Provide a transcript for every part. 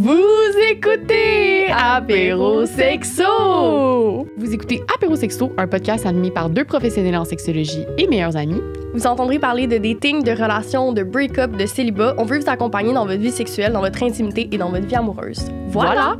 Vous écoutez Apéro Sexo! Vous écoutez Apéro Sexo, un podcast animé par deux professionnels en sexologie et meilleurs amis. Vous entendrez parler de dating, de relations, de break-up, de célibat. On veut vous accompagner dans votre vie sexuelle, dans votre intimité et dans votre vie amoureuse. Voilà!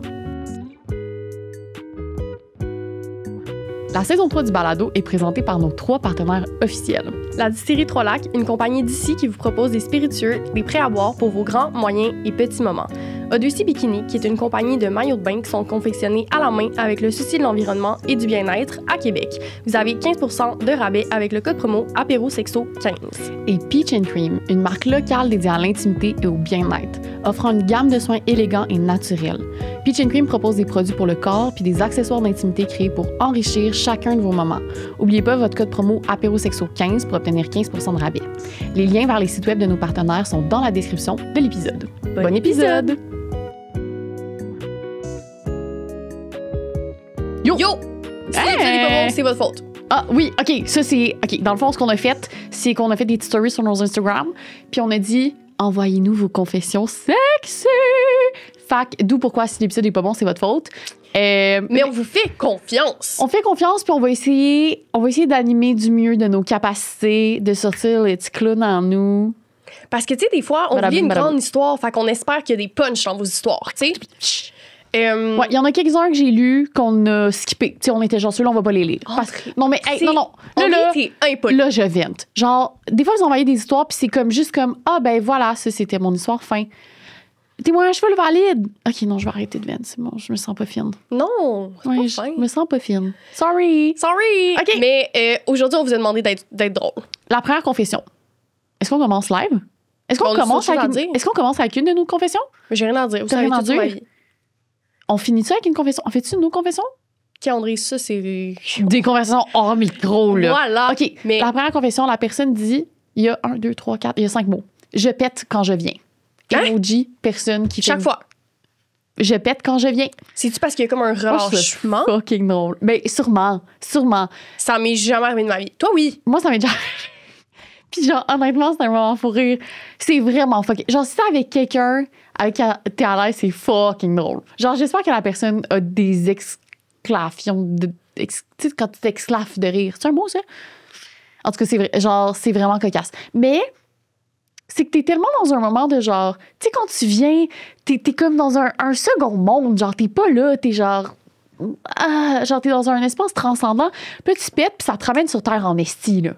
La saison 3 du balado est présentée par nos 3 partenaires officiels. La distillerie Trois-Lacs, une compagnie d'ici qui vous propose des spiritueux, des prêts à boire pour vos grands, moyens et petits moments. Odyssey Bikini, qui est une compagnie de maillots de bain qui sont confectionnés à la main avec le souci de l'environnement et du bien-être à Québec. Vous avez 15% de rabais avec le code promo APÉROSEXO15. Et Peach & Cream, une marque locale dédiée à l'intimité et au bien-être, offrant une gamme de soins élégants et naturels. Peach & Cream propose des produits pour le corps puis des accessoires d'intimité créés pour enrichir chacun de vos moments. N'oubliez pas votre code promo APÉROSEXO15 pour obtenir 15% de rabais. Les liens vers les sites web de nos partenaires sont dans la description de l'épisode. Bon épisode! Yo! Si l'épisode est pas bon, c'est votre faute. Ah oui, OK, ça c'est... OK, dans le fond, ce qu'on a fait, c'est qu'on a fait des petites stories sur nos Instagram, puis on a dit, envoyez-nous vos confessions sexy! Fait que, d'où pourquoi si l'épisode est pas bon, c'est votre faute. Mais on vous fait confiance. On fait confiance, puis on va essayer d'animer du mieux de nos capacités, de sortir les petits clowns en nous. Parce que, tu sais, des fois, on vit une grande histoire, fait qu'on espère qu'il y a des punchs dans vos histoires, tu sais. Ouais, il y en a quelques-uns que j'ai lus qu'on a skippés. Tu sais, on était genre ceux-là, on va pas les lire. Non, mais hey, non. Là, je vente. Genre, des fois, vous envoyez des histoires, puis c'est comme juste comme, ah, ben voilà, ça, c'était mon histoire, fin. Témoignage full valide. OK, non, je vais arrêter de vendre. C'est bon, je me sens pas fine. Non, c'est pas fin. Je me sens pas fine. Sorry. OK. Mais aujourd'hui, on vous a demandé d'être drôle. La première confession. Est-ce qu'on commence live? Est-ce qu'on commence avec une de nos confessions? J'ai rien à dire. Vous savez rien à dire? On finit ça avec une confession? On fait-tu nos confessions? OK, André, ça, c'est... Des confessions hors micro, là. Voilà. OK, mais la première confession, la personne dit, il y a 1, 2, 3, 4, il y a 5 mots. Je pète quand je viens. Emoji, personne qui fait... Chaque fois. Je pète quand je viens. C'est-tu parce qu'il y a comme un relâchement? C'est fucking drôle. Mais sûrement. Ça m'est jamais arrivé de ma vie. Toi, oui. Moi, ça m'est déjà... Puis genre, honnêtement, c'est un moment fou rire. C'est vraiment fucking... Genre, si t'es avec quelqu'un avec qui t'es à l'aise, c'est fucking drôle. Genre, j'espère que la personne a des exclamations tu sais, quand tu t'exclaves de rire. C'est un mot, ça? En tout cas, c'est vrai. Genre, c'est vraiment cocasse. Mais c'est que t'es tellement dans un moment de genre... Tu sais, quand tu viens, t'es comme dans un second monde. Genre, t'es pas là, t'es genre... genre, t'es dans un espace transcendant. Puis là, tu pètes, puis ça te ramène sur terre en esti, là.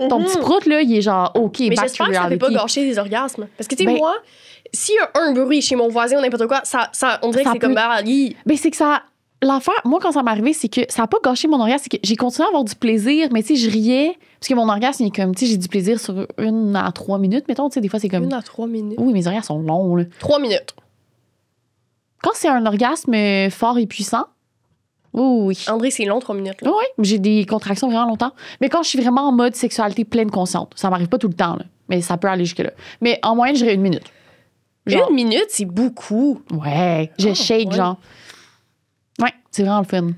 Ton petit prout, là, il est genre, OK, mais back j'espère to que ça fait reality. pas gâcher des orgasmes. Parce que, tu sais, moi, s'il y a un bruit chez mon voisin ou n'importe quoi, on dirait que c'est comme... Ben, c'est que ça... L'affaire, moi, quand ça m'est arrivé, c'est que ça a pas gâché mon orgasme. C'est que j'ai continué à avoir du plaisir, mais tu sais, je riais. Parce que mon orgasme, il est comme, tu sais, j'ai du plaisir sur 1 à 3 minutes, mettons. Tu sais, des fois, c'est comme... 1 à 3 minutes? Oui, mes orgasmes sont longs, là. 3 minutes. Quand c'est un orgasme fort et puissant, oui. André, c'est long, 3 minutes. Là. Oui, j'ai des contractions vraiment longtemps. Mais quand je suis vraiment en mode sexualité pleine consciente, ça m'arrive pas tout le temps, là. Mais ça peut aller jusque-là. Mais en moyenne, je dirais 1 minute. Genre, 1 minute, c'est beaucoup. Ouais, je shake, genre. Ouais, c'est vraiment le fun.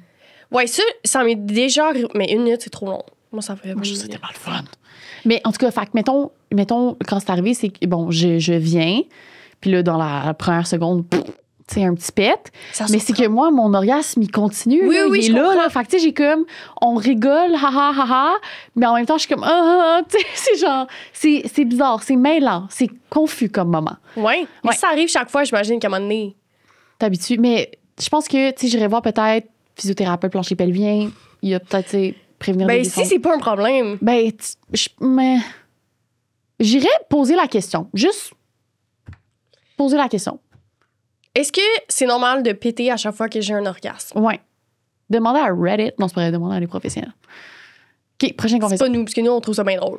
Ouais, ça m'est déjà... Mais 1 minute, c'est trop long. Moi, ça fait... Moi, je trouve ça tellement le fun. Mais en tout cas, fait que mettons, quand c'est arrivé, c'est que, bon, je viens, puis là, dans la première seconde... Tu sais, un petit pet. Mais c'est que moi, mon orgasme, il continue. Oui, là, oui, il est là. Fait que, tu sais, j'ai comme, on rigole, ha. Mais en même temps, je suis comme, tu sais, c'est genre, c'est bizarre, c'est mêlant, c'est confus comme moment. Ouais. Mais ça arrive chaque fois, j'imagine qu'à un moment donné. T'habitues. Mais je pense que, tu sais, j'irais voir peut-être physiothérapeute plancher pelvien. Il y a peut-être, tu sais, prévenir des si c'est pas un problème. Ben, mais j'irais poser la question. Juste poser la question. Est-ce que c'est normal de péter à chaque fois que j'ai un orgasme? Ouais. Demandez à Reddit. Non, c'est pas vrai, demander à des professionnels. OK, prochaine confession. C'est pas nous, parce que nous, on trouve ça bien drôle.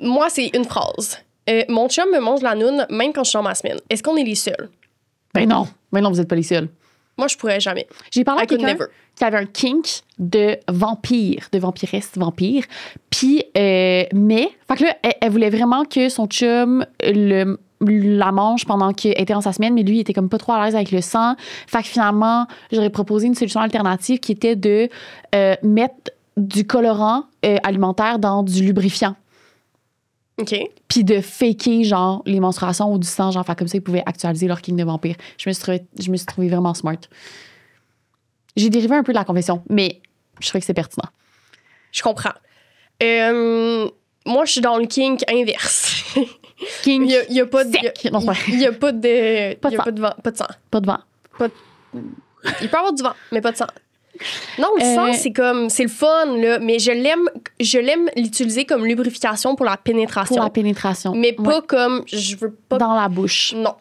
Moi, c'est une phrase. Mon chum me mange la noune même quand je suis dans ma semaine. Est-ce qu'on est les seuls? Ben non. Ben non, vous êtes pas les seuls. Moi, je pourrais jamais. J'ai parlé à quelqu'un qui avait un kink de vampire, de vampiresse, vampire. Puis, fait que là, elle voulait vraiment que son chum la mange pendant qu'elle était dans sa semaine, mais lui, il était comme pas trop à l'aise avec le sang. Fait que finalement, j'aurais proposé une solution alternative qui était de mettre du colorant alimentaire dans du lubrifiant. OK. Puis de faker, genre, les menstruations ou du sang, genre, faire comme ça, ils pouvaient actualiser leur king de vampire. Je me suis trouvée vraiment smart. J'ai dérivé un peu de la confession, mais je trouvais que c'est pertinent. Je comprends. Moi, je suis dans le kink inverse. King, Il y a pas de... sec. Non, c'est pas vrai. Il y a pas de... Pas de il y a sang. pas de vent, pas de sang. Pas de vent. Il peut y avoir du vent, mais pas de sang. Non, le sang, c'est comme... C'est le fun, là, mais je l'aime l'utiliser comme lubrification pour la pénétration. Pour la pénétration. Mais pas Ouais. comme... Je veux pas... Dans la bouche. Non.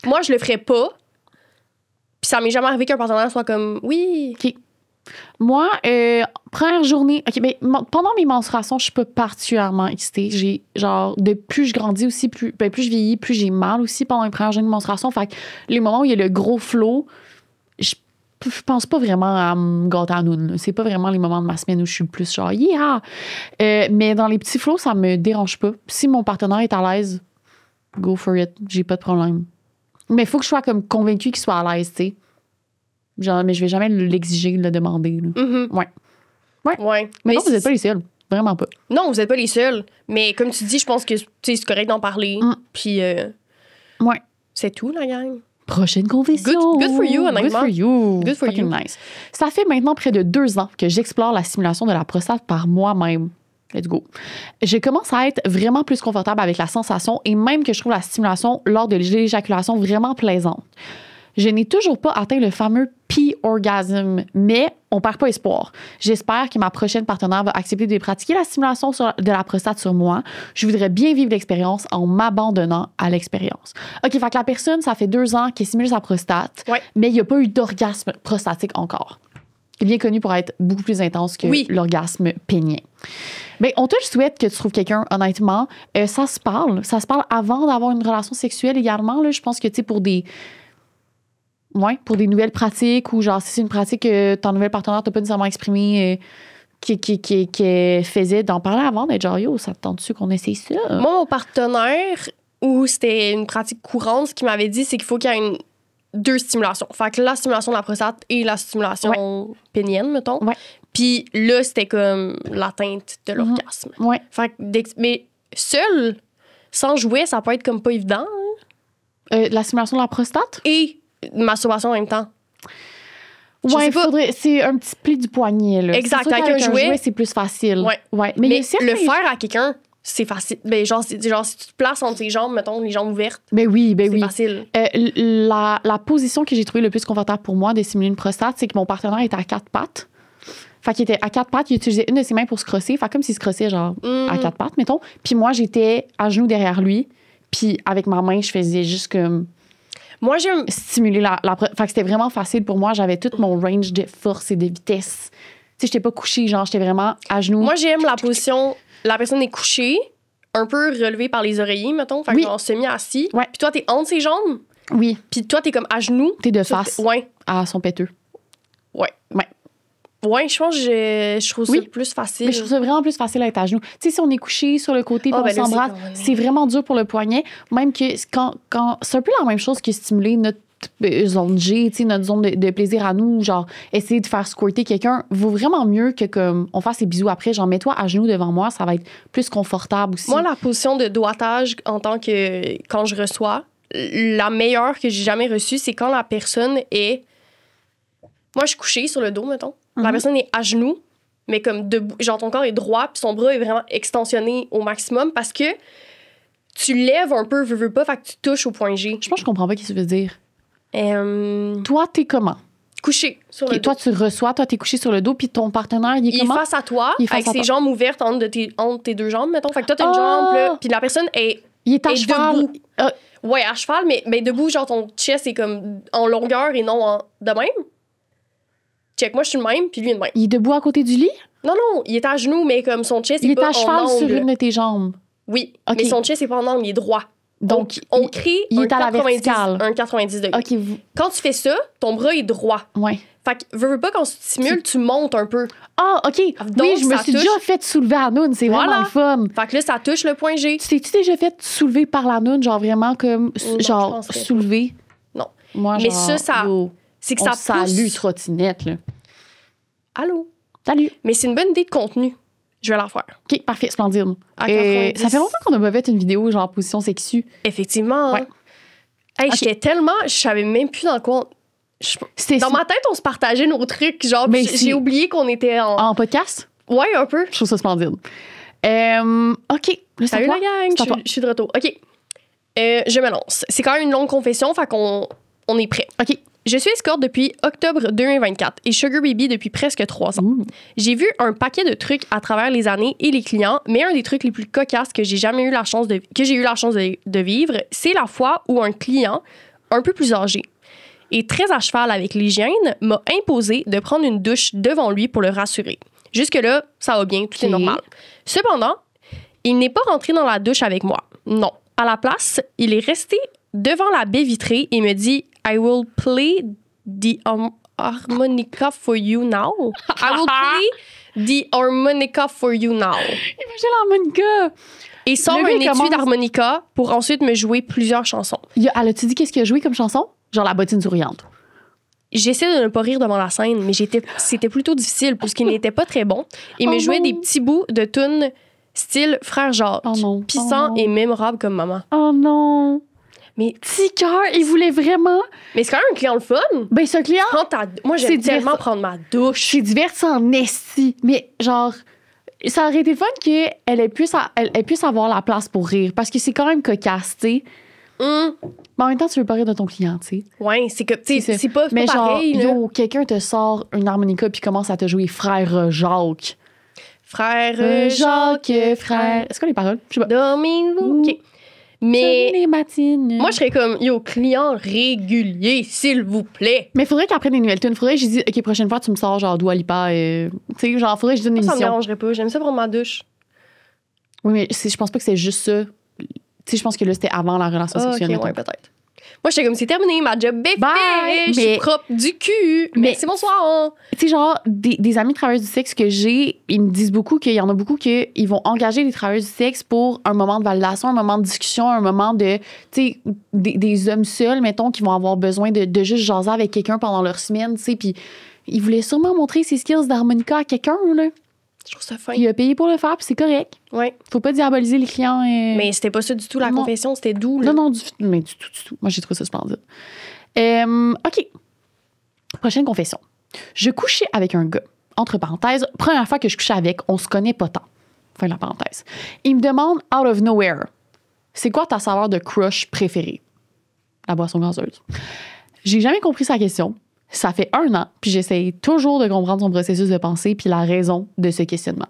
Moi, je le ferais pas. Puis ça m'est jamais arrivé qu'un partenaire soit comme... Oui. OK. Moi, première journée... OK, mais pendant mes menstruations, je suis pas particulièrement excitée. J'ai, genre, de plus je grandis aussi, plus je vieillis, plus j'ai mal aussi pendant les premières journées de menstruation. Fait que les moments où il y a le gros flow, je pense pas vraiment à me gâter à noun, là. C'est pas vraiment les moments de ma semaine où je suis le plus genre, yeah! Mais dans les petits flows, ça me dérange pas. Si mon partenaire est à l'aise, go for it. J'ai pas de problème. Mais il faut que je sois comme convaincue qu'il soit à l'aise, tu sais. Genre, mais je vais jamais l'exiger, le demander. Là. Mhm. Ouais. Ouais. Mais non, vous n'êtes pas les seuls. Vraiment pas. Non, vous êtes pas les seuls. Mais comme tu dis, je pense que tu sais, c'est correct d'en parler. Puis Ouais. c'est tout, la gang. Prochaine confession. Good for you, honnêtement. Good for you. Good for Fucking you. nice. Ça fait maintenant près de 2 ans que j'explore la stimulation de la prostate par moi-même. Let's go. Je commence à être vraiment plus confortable avec la sensation et même que je trouve la stimulation lors de l'éjaculation vraiment plaisante. Je n'ai toujours pas atteint le fameux P-orgasm, mais on perd pas espoir. J'espère que ma prochaine partenaire va accepter de pratiquer la stimulation de la prostate sur moi. Je voudrais bien vivre l'expérience en m'abandonnant à l'expérience. OK, fait que la personne, ça fait 2 ans qu'elle stimule sa prostate, Ouais. mais il n'y a pas eu d'orgasme prostatique encore. Il est bien connu pour être beaucoup plus intense que l'orgasme pénien. Bien, on te le souhaite que tu trouves quelqu'un, honnêtement. Ça se parle. Ça se parle avant d'avoir une relation sexuelle également. Là. Je pense que, tu sais, pour des nouvelles pratiques ou genre si c'est une pratique que ton nouvel partenaire t'a pas nécessairement exprimé qui faisait d'en parler avant, d'être genre yo, ça te tente-tu qu'on essaye ça? Moi, mon partenaire, où c'était une pratique courante, ce qu'il m'avait dit, c'est qu'il faut qu'il y ait 2 stimulations. Fait que la stimulation de la prostate et la stimulation pénienne, mettons. Ouais. Puis là, c'était comme l'atteinte de l'orgasme. Ouais. Fait que mais seul, sans jouer, ça peut être comme pas évident. Hein? La stimulation de la prostate? Et masturbation en même temps. Je Ouais, sais pas. c'est un petit pli du poignet. Là. Exact, C'est sûr avec un jouet, c'est plus facile. Ouais. Mais il y a Mais certains- le faire à quelqu'un, c'est facile. Ben, genre, si tu te places entre tes jambes, mettons, les jambes ouvertes, Ben oui. c'est facile. La position que j'ai trouvée le plus confortable pour moi de stimuler une prostate, c'est que mon partenaire était à 4 pattes. Fait qu'il était à 4 pattes, il utilisait une de ses mains pour se crosser. Fait comme s'il se crossait, genre, à 4 pattes, mettons. Puis moi, j'étais à genoux derrière lui. Puis avec ma main, je faisais juste comme Moi, j'aime. stimuler fait que c'était vraiment facile pour moi. J'avais tout mon range de force et de vitesse. Tu sais, j'étais pas couchée, genre, j'étais vraiment à genoux. Moi, j'aime la position. La personne est couchée, un peu relevée par les oreillers, mettons. Fait que genre semi-assis. Ouais. Puis toi, t'es entre ses jambes. Oui, Puis toi, t'es comme à genoux. t'es de face Ouais. à son péteux. Ouais. Ouais. Ouais, je pense que je trouve ça Oui. plus facile. Mais je trouve ça vraiment plus facile à être à genoux. Tu sais, si on est couché sur le côté puis on ben là, s'embrasse, c'est c'est vraiment dur pour le poignet. Même que quand c'est un peu la même chose que stimuler notre zone G, tu sais, notre zone de plaisir à nous, genre essayer de faire squirter quelqu'un, vaut vraiment mieux que comme on fasse des bisous après. Genre, mets-toi à genoux devant moi, ça va être plus confortable aussi. Moi, la position de doigtage en tant que quand je reçois, la meilleure que j'ai jamais reçue, c'est quand la personne est. Moi, je suis couchée sur le dos, mettons. La personne est à genoux, mais comme debout. Genre, ton corps est droit, puis son bras est vraiment extensionné au maximum parce que tu lèves un peu, veux pas, fait que tu touches au point G. Je pense que je comprends pas ce que tu veux dire. Toi, t'es comment? Couché sur Ok, le dos. toi, tu reçois, toi, t'es couché sur le dos, puis ton partenaire, il est Il est comment? face à toi, Il est face avec à ses toi. jambes ouvertes entre tes 2 jambes, mettons. Fait que toi, t'as une Ah! jambe, là, puis la personne est Il est à et cheval. debout. Ah, Ouais, à cheval, mais debout, genre ton chest est comme en longueur et non de même. Check, moi je suis de même, puis lui de même. il est debout à côté du lit? Non, il est à genoux, mais comme son chest Il est est pas à cheval en sur angle. une de tes jambes. Oui, Ok. mais son chest est pas en angle, il est droit. Donc, on crée il un est à la 90, verticale. un 90 degrés. OK, Quand tu fais ça, ton bras est droit. ouais. Fait que, veux pas, quand tu stimules, tu montes un peu. Ah, OK. Donc, oui, je me ça suis touche. déjà fait soulever à noun. C'est Voilà. vraiment le fun. Fait que là, ça touche le point G. Tu t'es-tu déjà fait soulever par la noun, genre vraiment comme, Non, je genre, penserais pas. soulever? Non. Moi, Mais genre, ça, yo, C'est que on ça salue pousse. trottinette, là. Allô? Salut. Mais c'est une bonne idée de contenu. Je vais la refaire. OK, parfait, splendide. À Et 90. ça fait longtemps qu'on n'a pas fait une vidéo genre position sexue. Effectivement. Ouais. Hey, Ok. j'étais tellement... Je savais même plus dans quoi... C'était Dans ma tête, on se partageait nos trucs. Genre, Mais j'ai si- oublié qu'on était en podcast. Ouais, un peu. Je trouve ça splendide. OK, là, c'est à Salut toi. la gang, C'est à toi. je suis de retour. OK. Je me lance. C'est quand même une longue confession, fait qu'on on est prêt. OK. Je suis escorte depuis octobre 2024 et Sugar Baby depuis presque 3 ans. Ouh. J'ai vu un paquet de trucs à travers les années et les clients, mais un des trucs les plus cocasses que j'ai eu la chance de vivre, c'est la fois où un client, un peu plus âgé et très à cheval avec l'hygiène, m'a imposé de prendre une douche devant lui pour le rassurer. Jusque-là, ça va bien, tout est Ok. normal. Cependant, il n'est pas rentré dans la douche avec moi. Non. À la place, il est resté devant la baie vitrée et me dit « I will play the harmonica for you now. I will play the harmonica for you now. » Imagine l'harmonica. Et sort Le un gars, il étui commence- d'harmonica pour ensuite me jouer plusieurs chansons. Elle a-tu dit qu'est-ce qu'il a joué comme chanson? Genre la bottine souriante. J'essaie de ne pas rire devant la scène, mais c'était plutôt difficile parce qu'il n'était pas très bon. Il me Oh jouait non. des petits bouts de tunes style Frère Jacques. Oh non. Puissant Oh non. et mémorable comme maman. Oh non. Mais, Petit cœur, il voulait vraiment. mais c'est quand même un client le fun. Ben, ce client, Moi, C'est j'aime tellement divertissant. prendre ma douche. c'est divertissant en esti. Mais genre, ça aurait été fun qu'elle elle puisse avoir la place pour rire. Parce que c'est quand même cocasse, tu sais. Mais en même temps, tu veux pas rire de ton client, tu sais. Ouais, c'est que, tu sais, C'est ça. c'est pas Mais genre, pareil, là. yo, quelqu'un te sort une harmonica puis commence à te jouer Frère Jacques. Frère Jacques, Jacques, frère. Est-ce qu'on les paroles? Je sais pas. Dormez-vous. OK. Sur Mais les matines. moi, je serais comme, yo, client régulier, s'il vous plaît. Mais faudrait qu'après des nouvelles tunes, faudrait que je dise, OK, prochaine fois, tu me sors genre Dua Lipa. Tu sais, genre, faudrait que je donne une Ça me émission. dérangerait pas. J'aime ça prendre ma douche. Oui, mais je pense pas que c'est juste ça. Tu sais, je pense que là, c'était avant la relation Ah, sexuelle. OK, ouais, mettons. peut-être. Moi, j'étais comme, c'est terminé, ma job est Bye! faite. Je suis Mais- propre du cul. Mais- Merci, bonsoir. Tu sais, genre, des amis travailleurs du sexe que j'ai, ils me disent beaucoup qu'il y en a beaucoup qu'ils vont engager des travailleurs du sexe pour un moment de validation, un moment de discussion, un moment de, tu sais, des hommes seuls, mettons, qui vont avoir besoin de juste jaser avec quelqu'un pendant leur semaine, tu sais, puis ils voulaient sûrement montrer ses skills d'harmonica à quelqu'un, là. Je trouve ça fin. Il a payé pour le faire, puis c'est correct. Ouais. Faut pas diaboliser les clients. Mais c'était pas ça du tout, la Non. confession. C'était doux, là. Non, non, du tout. Moi, j'ai trouvé ça splendide. OK. Prochaine confession. Je couchais avec un gars. Entre parenthèses, première fois que je couchais avec, on se connaît pas tant. Fin de la parenthèse. Il me demande, out of nowhere, c'est quoi ta saveur de crush préférée? La boisson gazeuse. J'ai jamais compris sa question. Ça fait 1 an, puis j'essaye toujours de comprendre son processus de pensée puis la raison de ce questionnement.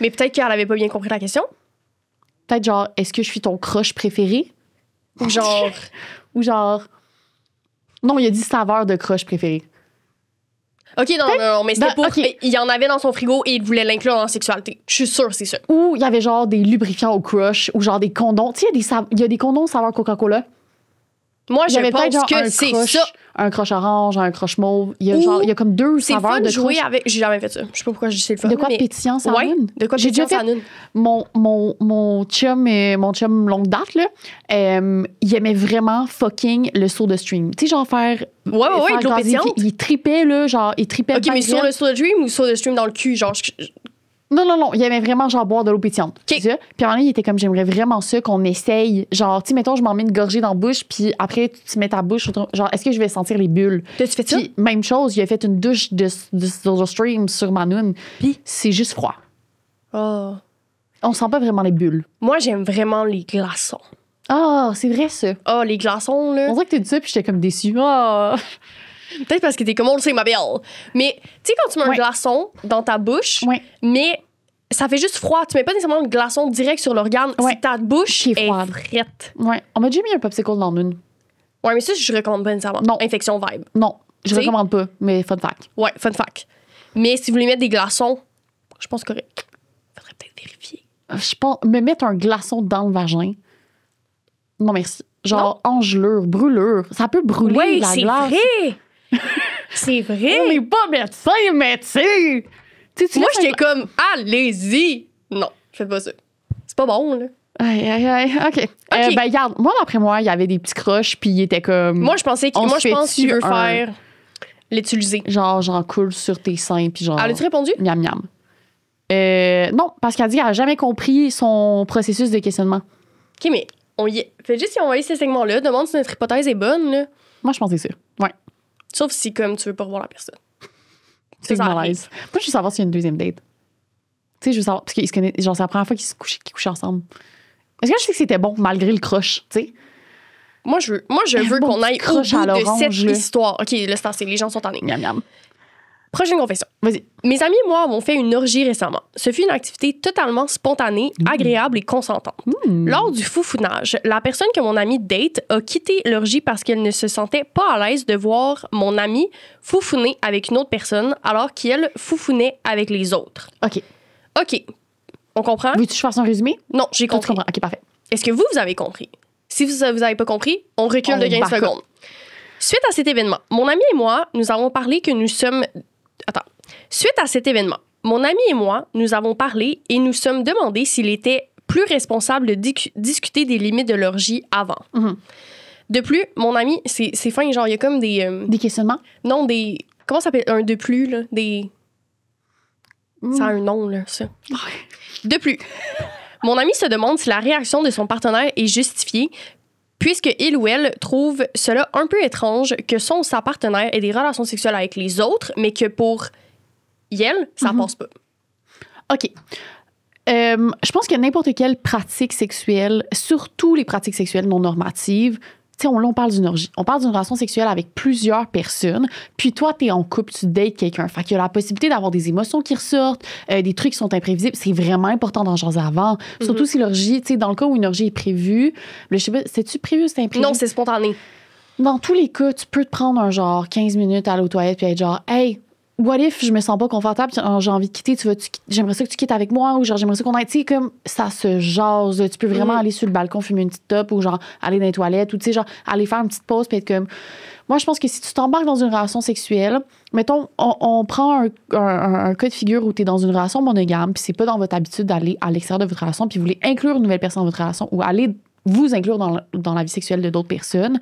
Mais peut-être qu'elle avait pas bien compris la question. Peut-être genre, est-ce que je suis ton crush préféré? Ou genre, Ou genre... Non, il a dit saveur de crush préférée. OK, non, mais c'était Ben, pour... OK. Il y en avait dans son frigo et il voulait l'inclure dans la sexualité. Je suis sûre, c'est ça. Ou il y avait genre des lubrifiants au crush ou genre des condoms. Tu sais, il y a des condoms saveur Coca-Cola. Moi, Il y je avait pense peut-être genre que un c'est crush, ça. un crush orange, un crush mauve. Il y a, Ou genre, il y a comme 2 C'est le saveurs fun de de jouer crush. avec... J'ai jamais fait ça. Je sais pas pourquoi je dis c'est le fun. De quoi mais... pétillant, ça Ouais, donne? de quoi J'ai déjà pétillant, ça fait donne. mon chum longue date, là, il aimait vraiment fucking le soda stream. Tu sais, genre faire... Ouais, faire de l'eau gazer, pétillante. il tripait, là, genre, il tripait OK, mais sur le Soda Stream ou sur le stream dans le cul? Genre, Non, il aimait vraiment genre boire de l'eau pétillante. OK. C'est ça. Puis à un moment donné, il était comme, j'aimerais vraiment ça qu'on essaye. Genre, tu sais, mettons, je m'en mets une gorgée dans la bouche, puis après, tu mets ta bouche, genre, est-ce que je vais sentir les bulles? t'as-tu fait ça? Puis même chose, il a fait une douche de Soda Stream sur Manoun, puis c'est juste froid. Oh. On sent pas vraiment les bulles. Moi, j'aime vraiment les glaçons. Ah, c'est vrai ça. Oh, les glaçons, là. On dirait que t'as dit ça, puis j'étais comme déçue. Ah. Peut-être parce que t'es comme on le sait, ma belle. Mais, tu sais, quand tu mets un Ouais. glaçon dans ta bouche, Ouais. mais ça fait juste froid. Tu mets pas nécessairement le glaçon direct sur l'organe. Ouais. Si ta bouche Qui est est froide. frette. Ouais. On m'a déjà mis un popsicle dans une. Ouais, mais ça, je recommande pas nécessairement. Non. Infection vibe. Non, je T'sais? recommande pas, mais fun fact. Ouais, fun fact. Mais si vous voulez mettre des glaçons, je pense correct. Faudrait peut-être vérifier. Je pense, me mettre un glaçon dans le vagin. Non, merci. Genre, engelure, brûlure. Ça peut brûler Oui, la c'est glace. vrai! C'est vrai! On n'est pas médecin, mais tu sais. Tu sais, tu Moi, laisses un- j'étais comme, allez-y! Non, faites pas ça. C'est pas bon, là. Aïe, OK. Ben, regarde, moi, d'après moi, il y avait des petits croches, puis il était comme. Moi, je pensais On moi, se je pense qu'il fait-tu veut faire l'utiliser. Genre, j'en coule sur tes seins, puis genre. Elle a-tu répondu? Miam, miam. Non, parce qu'elle dit qu'elle n'a jamais compris son processus de questionnement. OK, mais fait juste si on va ces segments-là, demande si notre hypothèse est bonne, là. Moi, je pense que c'est ça. Ouais. Sauf si, comme, tu veux pas revoir la personne. C'est ça malaise. Moi, je veux savoir s'il y a une deuxième date. Tu sais, je veux savoir, parce qu'ils se connaissent, genre, c'est la première fois qu'ils couchent ensemble. Est-ce que je sais que c'était bon, malgré le crush, tu sais? Moi, je veux bon qu'on aille au bout crush à de cette l'orange, là. histoire. OK, là, c'est assez. Les gens sont en ligne. Miam, miam. Prochaine confession. Vas-y. Mes amis et moi avons fait une orgie récemment. Ce fut une activité totalement spontanée, agréable et consentante. Lors du foufounage, la personne que mon ami date a quitté l'orgie parce qu'elle ne se sentait pas à l'aise de voir mon ami foufouner avec une autre personne alors qu'elle foufounait avec les autres. OK. OK. On comprend? Veux-tu que je fasse un résumé? Non, j'ai Toi, tu compris. comprends. OK, parfait. Est-ce que vous avez compris? Si vous n'avez pas compris, on recule de 15 back up. secondes. Suite à cet événement, mon ami et moi, nous avons parlé que nous sommes... Attends. Suite à cet événement, mon ami et moi, nous avons parlé et nous sommes demandé s'il était plus responsable de discuter des limites de l'orgie avant. Mhm. De plus, mon ami, c'est fin, genre, il y a comme des... Des questionnements? non, des... Comment ça s'appelle? Un de plus, là? Des... Ça a un nom, là, ça. De plus, mon ami se demande si la réaction de son partenaire est justifiée, puisque il ou elle trouve cela un peu étrange que son ou sa partenaire ait des relations sexuelles avec les autres, mais que pour elle, ça passe pas. OK. Je pense que n'importe quelle pratique sexuelle, surtout les pratiques sexuelles non normatives, tu sais, on parle d'une orgie. On parle d'une relation sexuelle avec plusieurs personnes. Puis toi, t'es en couple, tu dates quelqu'un. Fait qu'il y a la possibilité d'avoir des émotions qui ressortent, des trucs qui sont imprévisibles. C'est vraiment important d'en jaser avant. Surtout si l'orgie, tu sais, dans le cas où une orgie est prévue, je sais pas, c'est-tu prévu ou c'est imprévu? Non, c'est spontané. Dans tous les cas, tu peux te prendre un genre 15 minutes à aller aux toilettes puis être genre, hey, what if je me sens pas confortable, j'ai envie de quitter, j'aimerais ça que tu quittes avec moi, ou genre j'aimerais ça qu'on aille, tu sais, comme ça se jase, tu peux vraiment aller sur le balcon fumer une petite top, ou genre aller dans les toilettes, ou tu sais, genre aller faire une petite pause puis être comme... Moi, je pense que si tu t'embarques dans une relation sexuelle, mettons, on prend un cas de figure où tu es dans une relation monogame, puis c'est pas dans votre habitude d'aller à l'extérieur de votre relation, puis vous voulez inclure une nouvelle personne dans votre relation, ou aller vous inclure dans la vie sexuelle de d'autres personnes.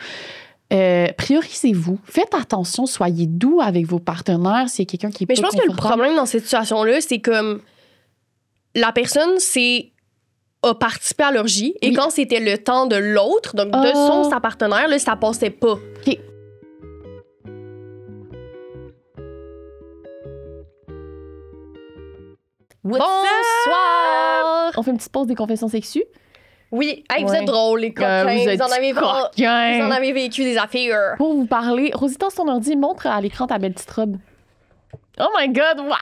Priorisez-vous. Faites attention, soyez doux avec vos partenaires s'il y a quelqu'un qui est Mais pas je pense que le confortable. problème dans cette situation-là, c'est comme la personne a participé à l'orgie et Oui. quand c'était le temps de l'autre, donc de sa partenaire, là, ça passait pas. OK. Bonsoir! On fait une petite pause des confessions sexues. Oui, hey, vous Ouais. êtes drôles, les coquins. Vous êtes Vous en avez vécu des affaires. Pour vous parler, Rosita, sur ton ordi, montre à l'écran ta belle petite robe. Oh my God! Wow!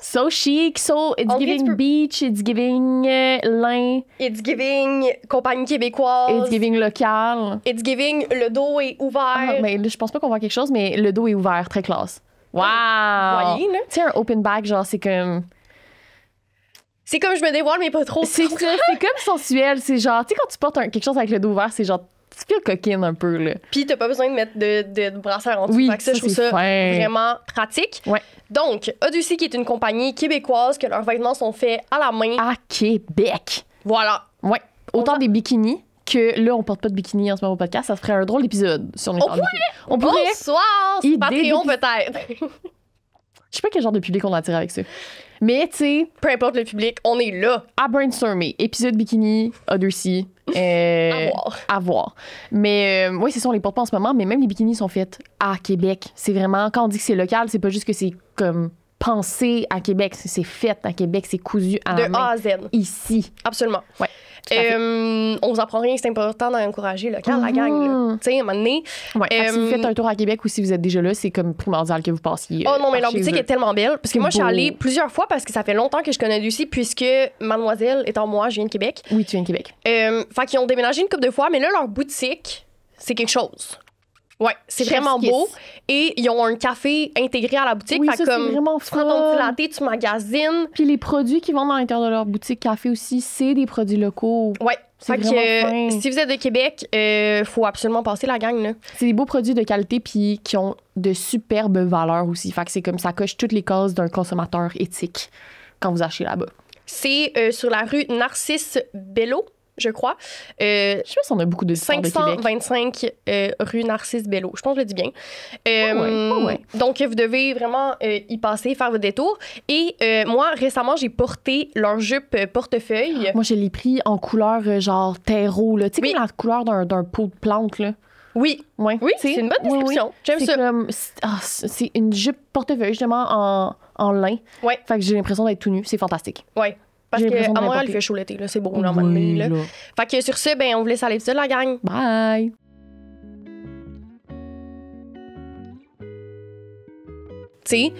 So chic, it's On dirait giving tu peux- beach, it's giving lin, It's giving compagnie québécoise. it's giving local. It's giving le dos est ouvert. Ah, mais là, je pense pas qu'on voit quelque chose, mais le dos est ouvert, très classe. Wow! Voyez, là. Tu sais, un open back, genre, c'est comme... C'est comme je me dévoile, mais pas trop. C'est ça, c'est comme sensuel. C'est genre, tu sais, quand tu portes quelque chose avec le dos ouvert, c'est genre, tu feel coquine un peu, là. Puis t'as pas besoin de mettre de brassière en dessous. Oui, Fait que ça, je trouve c'est ça fin. vraiment pratique. Ouais. Donc, Odyssey, qui est une compagnie québécoise, que leurs vêtements sont faits à la main. À Québec. Voilà. Ouais. Autant On des bikinis que là, on porte pas de bikini en ce moment au podcast. Ça se ferait un drôle d'épisode si on est en bikini. On pourrait. Bonsoir! Idée Patreon, d'épisode. peut-être. Je sais pas quel genre de public on attire avec ça. Mais, tu sais, Peu importe le public, on est là. à brainstormer. Épisode bikini, Odyssey. À voir. À voir. Mais oui, c'est ça, on les porte pas en ce moment, mais même les bikinis sont faits à Québec. C'est vraiment, quand on dit que c'est local, c'est pas juste que c'est comme pensé à Québec, c'est fait à Québec, c'est cousu à la De main. A à Z. Ici. Absolument. Ouais. Tout à fait. On vous apprend rien, c'est important d'encourager local, la gang. là. Tu sais, à un moment donné. Ouais. Fait que si vous Euh, faites un tour à Québec ou si vous êtes déjà là, c'est comme primordial que vous passiez. Oh non, mais leur chez boutique eux. est tellement belle. Parce que C'est moi, je suis beau. allée plusieurs fois parce que ça fait longtemps que je connais Lucie, puisque Mademoiselle étant moi, je viens de Québec. Oui, tu viens de Québec. Fait qu'ils ont déménagé une couple de fois, mais là, leur boutique, c'est quelque chose. Ouais, c'est Chef's vraiment kiss. beau. Et ils ont un café intégré à la boutique. Oui, fait ça, que c'est comme vraiment tu prends ton petit fun. latte, tu magasines. Puis les produits qui vendent dans l'intérieur de leur boutique café aussi, c'est des produits locaux. Ouais. C'est Fait que vraiment fin. si vous êtes de Québec, faut absolument passer la gang, là. C'est des beaux produits de qualité puis qui ont de superbes valeurs aussi. Fait que c'est comme ça coche toutes les cases d'un consommateur éthique quand vous achetez là-bas. C'est sur la rue Narcisse Bello. je crois. Je sais pas si on a beaucoup de de Québec. 525 rue Narcisse Bello. Je pense que je le dis bien. Ouais. Donc, vous devez vraiment y passer, faire votre détour. Et moi, récemment, j'ai porté leur jupe portefeuille. Moi, je l'ai pris en couleur genre terreau, là. Tu sais, Oui. comme la couleur d'un pot de plante, là. Oui. Ouais. Oui, Tu sais, c'est une bonne description. J'aime c'est ça. comme... c'est une jupe portefeuille, justement, en lin. Ouais. Fait que j'ai l'impression d'être tout nu. C'est fantastique. Ouais. Parce J'ai l'impression qu'à de Montréal, il m'importer. fait chaud l'été. Là. C'est beau, là, à un moment donné, là. Fait que sur ce, ben, on vous laisse à l'épisode, la gang. Bye! Tu sais.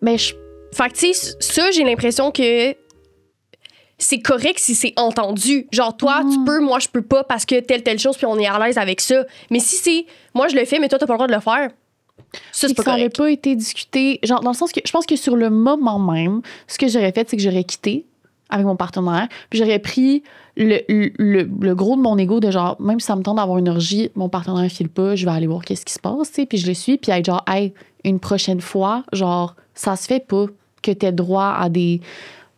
Mais je... Fait que, tu sais, ça, j'ai l'impression que c'est correct si c'est entendu. Genre, toi, tu peux, moi, je peux pas parce que telle chose, puis on est à l'aise avec ça. Mais si c'est, moi, je le fais, mais toi, t'as pas le droit de le faire, ça, c'est pas ça aurait correct. pas été discuté. Genre, dans le sens que je pense que sur le moment même, ce que j'aurais fait, c'est que j'aurais quitté avec mon partenaire, puis j'aurais pris le gros de mon ego de genre, même si ça me tente d'avoir une orgie, mon partenaire file pas, je vais aller voir qu'est-ce qui se passe, tu sais, puis je le suis, puis être genre, hey, une prochaine fois, genre, ça se fait pas que t'aies droit à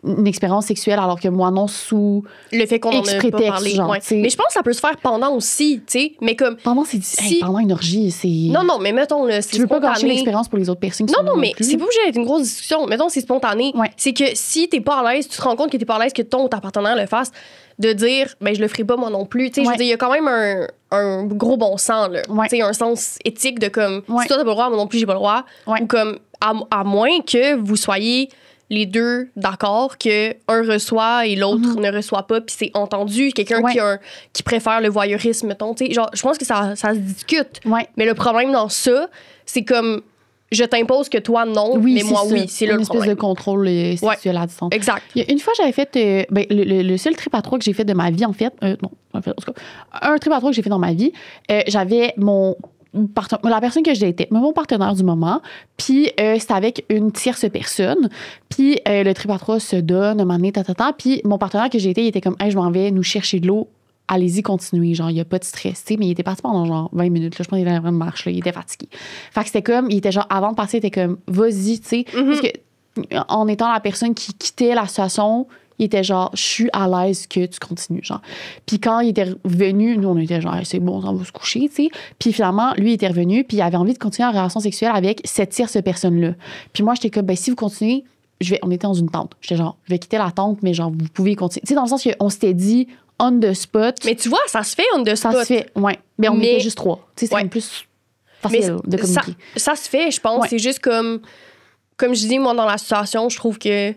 une expérience sexuelle alors que moi non, sous Le fait qu'on en X a pas prétexte, parlé. genre, Ouais. tu sais. Mais je pense que ça peut se faire pendant aussi, tu sais. Mais comme, pendant c'est Si- pendant une orgie, c'est non, mais mettons, là, c'est tu veux pas gâcher spontané. l'expérience pour les autres personnes qui Non, sont là non, mais plus. c'est pas obligé d'être une grosse discussion. Mettons, c'est spontané. Ouais. C'est que si t'es pas à l'aise, tu te rends compte que t'es pas à l'aise que ton ou ta partenaire le fasse, de dire, ben, je le ferai pas moi non plus. Tu sais, je Ouais. veux dire, il y a quand même un gros bon sens, là. Ouais. Tu sais, un sens éthique de comme, Ouais. si toi t'as pas le droit, moi non plus j'ai pas le droit. Ouais. Ou comme, à moins que vous soyez les deux d'accord que un reçoit et l'autre ne reçoit pas, puis c'est entendu. Quelqu'un Ouais. qui préfère le voyeurisme, mettons. Tu sais, genre, je pense que ça se discute. Ouais. Mais le problème dans ça, c'est comme, je t'impose que toi, non, Oui, mais moi, ça. oui. C'est là une le espèce problème. de contrôle sexuel à distance. Exact. Il y a une fois, j'avais fait le seul trip à trois que j'ai fait de ma vie, en fait. Non, en fait, en tout cas, un trip à trois que j'ai fait dans ma vie. J'avais la personne que je datais, mon partenaire du moment, puis c'était avec une tierce personne. Puis le trip à trois se donne, un moment donné, puis mon partenaire que j'ai été, il était comme, hey, je m'en vais nous chercher de l'eau. Allez-y, continuez. Genre, il n'y a pas de stress, tu sais, mais il était parti pendant genre 20 minutes. Là, je pense qu'il avait vraiment marche, là, il était fatigué. Fait que c'était comme, il était genre, avant de passer, il était comme, vas-y, tu sais. Parce que en étant la personne qui quittait la situation, il était genre, je suis à l'aise que tu continues, genre. Puis quand il était revenu, nous, on était genre, c'est bon, on va se coucher, tu sais. Puis finalement, lui, il était revenu, puis il avait envie de continuer en relation sexuelle avec cette tierce personne-là. Puis moi, j'étais comme, ben, si vous continuez, on était dans une tente. J'étais genre, je vais quitter la tente, mais genre, vous pouvez continuer. Tu sais, dans le sens qu'on s'était dit, on the spot. Mais tu vois, ça se fait on the ça spot. se fait, ouais. Mais on Mais- était juste trois. Tu sais, c'est Ouais. comme plus Mais facile de communiquer. ça se fait, je pense. Ouais. C'est juste comme je dis, moi, dans la situation, je trouve que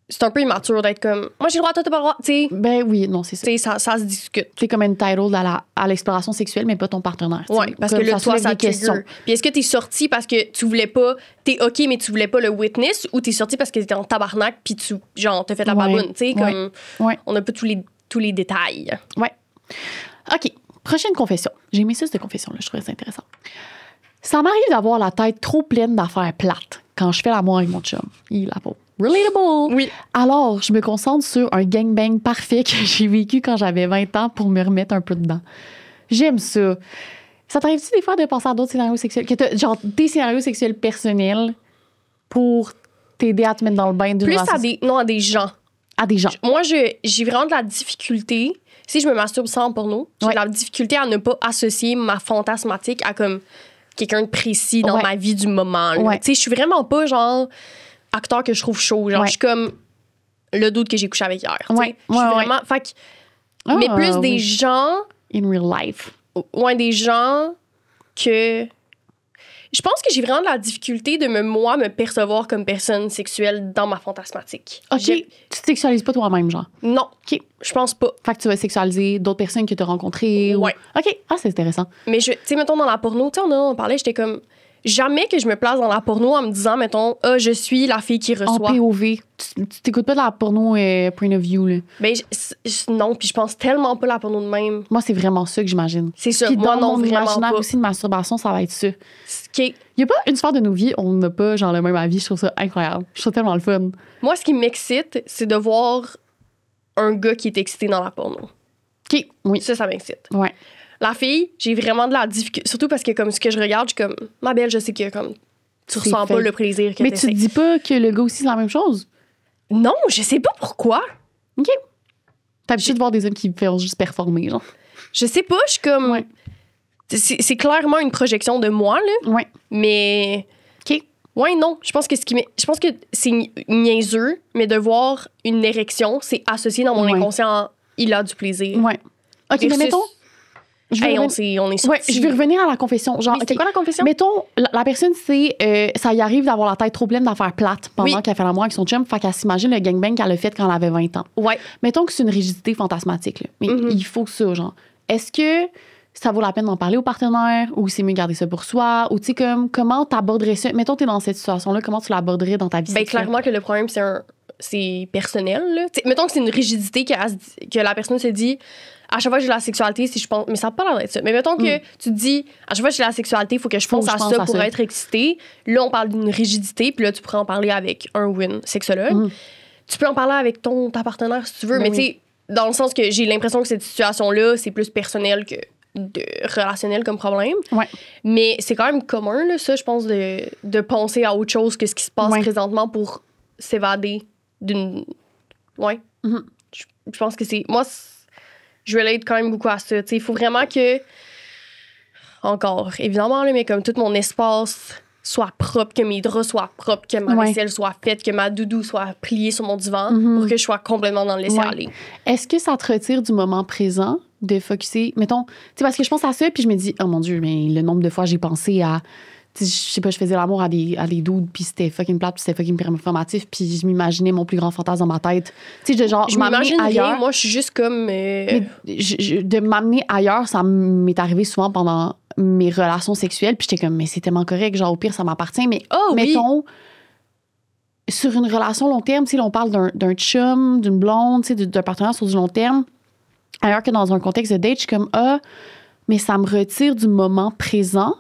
c'est un peu immature d'être comme, moi, j'ai le droit, toi, t'as pas le droit. Tu sais, Ben oui, non, c'est ça. ça se discute. C'est comme entitled à l'exploration sexuelle, mais pas ton partenaire. tu sais. Oui, parce que Comme là, toi, soulève ça des te questions. trigger. Puis est-ce que t'es sorti parce que tu voulais pas, t'es OK, mais tu voulais pas le witness, ou t'es sorti parce que t'étais en tabarnak, puis tu, genre, t'as fait la Ouais. baboune, tu sais, comme, Ouais. on n'a pas tous les détails. Ouais. OK. Prochaine confession. J'ai aimé ça, cette confession-là. Je trouvais ça intéressant. Ça m'arrive d'avoir la tête trop pleine d'affaires plates quand je fais l'amour avec mon chum. Il a pas. Relatable. Oui. Alors, je me concentre sur un gangbang parfait que j'ai vécu quand j'avais 20 ans pour me remettre un peu dedans. J'aime ça. Ça t'arrive-tu des fois de penser à d'autres scénarios sexuels? Que t'as, genre, des scénarios sexuels personnels pour t'aider à te mettre dans le bain d'une Plus relation à des gens. à des gens. Moi, j'ai vraiment de la difficulté. Si je me masturbe sans porno, j'ai Ouais. de la difficulté à ne pas associer ma fantasmatique à comme quelqu'un de précis dans Ouais. ma vie du moment. là. Ouais. Tu sais, je suis vraiment pas genre acteur que je trouve chaud. Genre, Ouais. je suis comme le doute que j'ai couché avec hier. tu sais. Ouais. Je suis Ouais, ouais. vraiment. Fait que- Ah, mais plus des oui. gens. In real life. Ouais, des gens que. Je pense que j'ai vraiment de la difficulté de me percevoir comme personne sexuelle dans ma fantasmatique. OK. Tu te sexualises pas toi-même, genre. Non, OK. je pense pas. Fait que tu vas sexualiser d'autres personnes que tu as rencontrées. Ouais. OK. Ah, c'est intéressant. Mais tu sais, mettons, dans la porno, tu sais, on parlait, j'étais comme. Jamais que je me place dans la porno en me disant, mettons, je suis la fille qui En reçoit. POV. Tu t'écoutes pas de la porno point of view, là. Ben, non, puis je pense tellement pas la porno de même. Moi, c'est vraiment ça que j'imagine. C'est ça. Puis Moi, dans non, mon vraiment imaginaire pas. aussi de masturbation, ça va être ça. Ce qui est- Il y a pas une sphère de nos vies, on n'a pas genre le même avis. Je trouve ça incroyable. Je trouve ça tellement le fun. Moi, ce qui m'excite, c'est de voir un gars qui est excité dans la porno. OK. Oui. Ça m'excite. Ouais. La fille, j'ai vraiment de la difficulté. Surtout parce que, comme ce que je regarde, je suis comme, ma belle, je sais que comme tu C'est ressens pas fait. le plaisir que Mais tu te t'essaies. dis pas que le gars aussi, c'est la même chose? Non, je sais pas pourquoi. OK. T'as habitué de voir des hommes qui font juste performer, genre. Je sais pas, je suis comme... Ouais. C'est clairement une projection de moi, là. Ouais. Mais... OK. Ouais, non. Je pense que c'est niaiseux, mais de voir une érection, c'est associé dans mon Ouais. inconscient, il a du plaisir. Ouais. OK, mais Versus- mettons... Je vais Hey, revenir- on est Ouais, sortis. je vais revenir à la confession. Genre, Oui, c'était OK, quoi la confession? mettons, la personne, c'est... ça y arrive d'avoir la tête trop pleine d'affaires plates pendant Oui. qu'elle fait l'amour avec son chum. Fait qu'elle s'imagine le gangbang qu'elle a fait quand elle avait 20 ans. Ouais. Mettons que c'est une rigidité fantasmatique, là. Mais Mhm. il faut que ça, genre. Est-ce que ça vaut la peine d'en parler au partenaire ou c'est mieux de garder ça pour soi? Ou tu sais, comme, comment t'aborderais ça? Mettons, t'es dans cette situation-là, comment tu l'aborderais dans ta vie Ben, sexuelle? clairement que le problème, c'est personnel, là. T'sais, mettons que c'est une rigidité que la personne se dit... À chaque fois que j'ai la sexualité, si je pense. Mais ça n'a pas l'air d'être ça. Mais mettons que tu te dis, à chaque fois que j'ai la sexualité, il faut que je pense à ça pour être excitée. Là, on parle d'une rigidité, puis là, tu pourrais en parler avec un ou une sexologue. Mhm. Tu peux en parler avec ta partenaire si tu veux, Ben mais oui. tu sais, dans le sens que j'ai l'impression que cette situation-là, c'est plus personnel que relationnel comme problème. Ouais. Mais c'est quand même commun, là, ça, je pense, de penser à autre chose que ce qui se passe Ouais. présentement pour s'évader d'une. Ouais. Mhm. Je pense que c'est. Moi, je relate quand même beaucoup à ça. Il faut vraiment que. Encore, évidemment, là, mais comme tout mon espace soit propre, que mes draps soient propres, que ma Ouais. vaisselle soit faite, que ma doudou soit pliée sur mon divan Mhm. pour que je sois complètement dans le laisser-aller. Est-ce que ça te retire du moment présent de focusser? Mettons, tu sais, parce que je pense à ça, puis je me dis, oh mon Dieu, mais le nombre de fois j'ai pensé à. Tu sais, je sais pas, je faisais l'amour à des dudes, puis c'était fucking plate, puis c'était fucking performatif, puis je m'imaginais mon plus grand fantasme dans ma tête. Tu sais, de genre, Je m'amener m'imagine ailleurs. rien. Moi, je suis juste comme. Mais de m'amener ailleurs, ça m'est arrivé souvent pendant mes relations sexuelles, puis j'étais comme, mais c'est tellement correct, genre, au pire, ça m'appartient. Mais Oh, oui. mettons, sur une relation long terme, tu sais, là, on parle d'un chum, d'une blonde, tu sais, d'un partenaire sur du long terme, alors que dans un contexte de date, je suis comme, mais ça me retire du moment présent,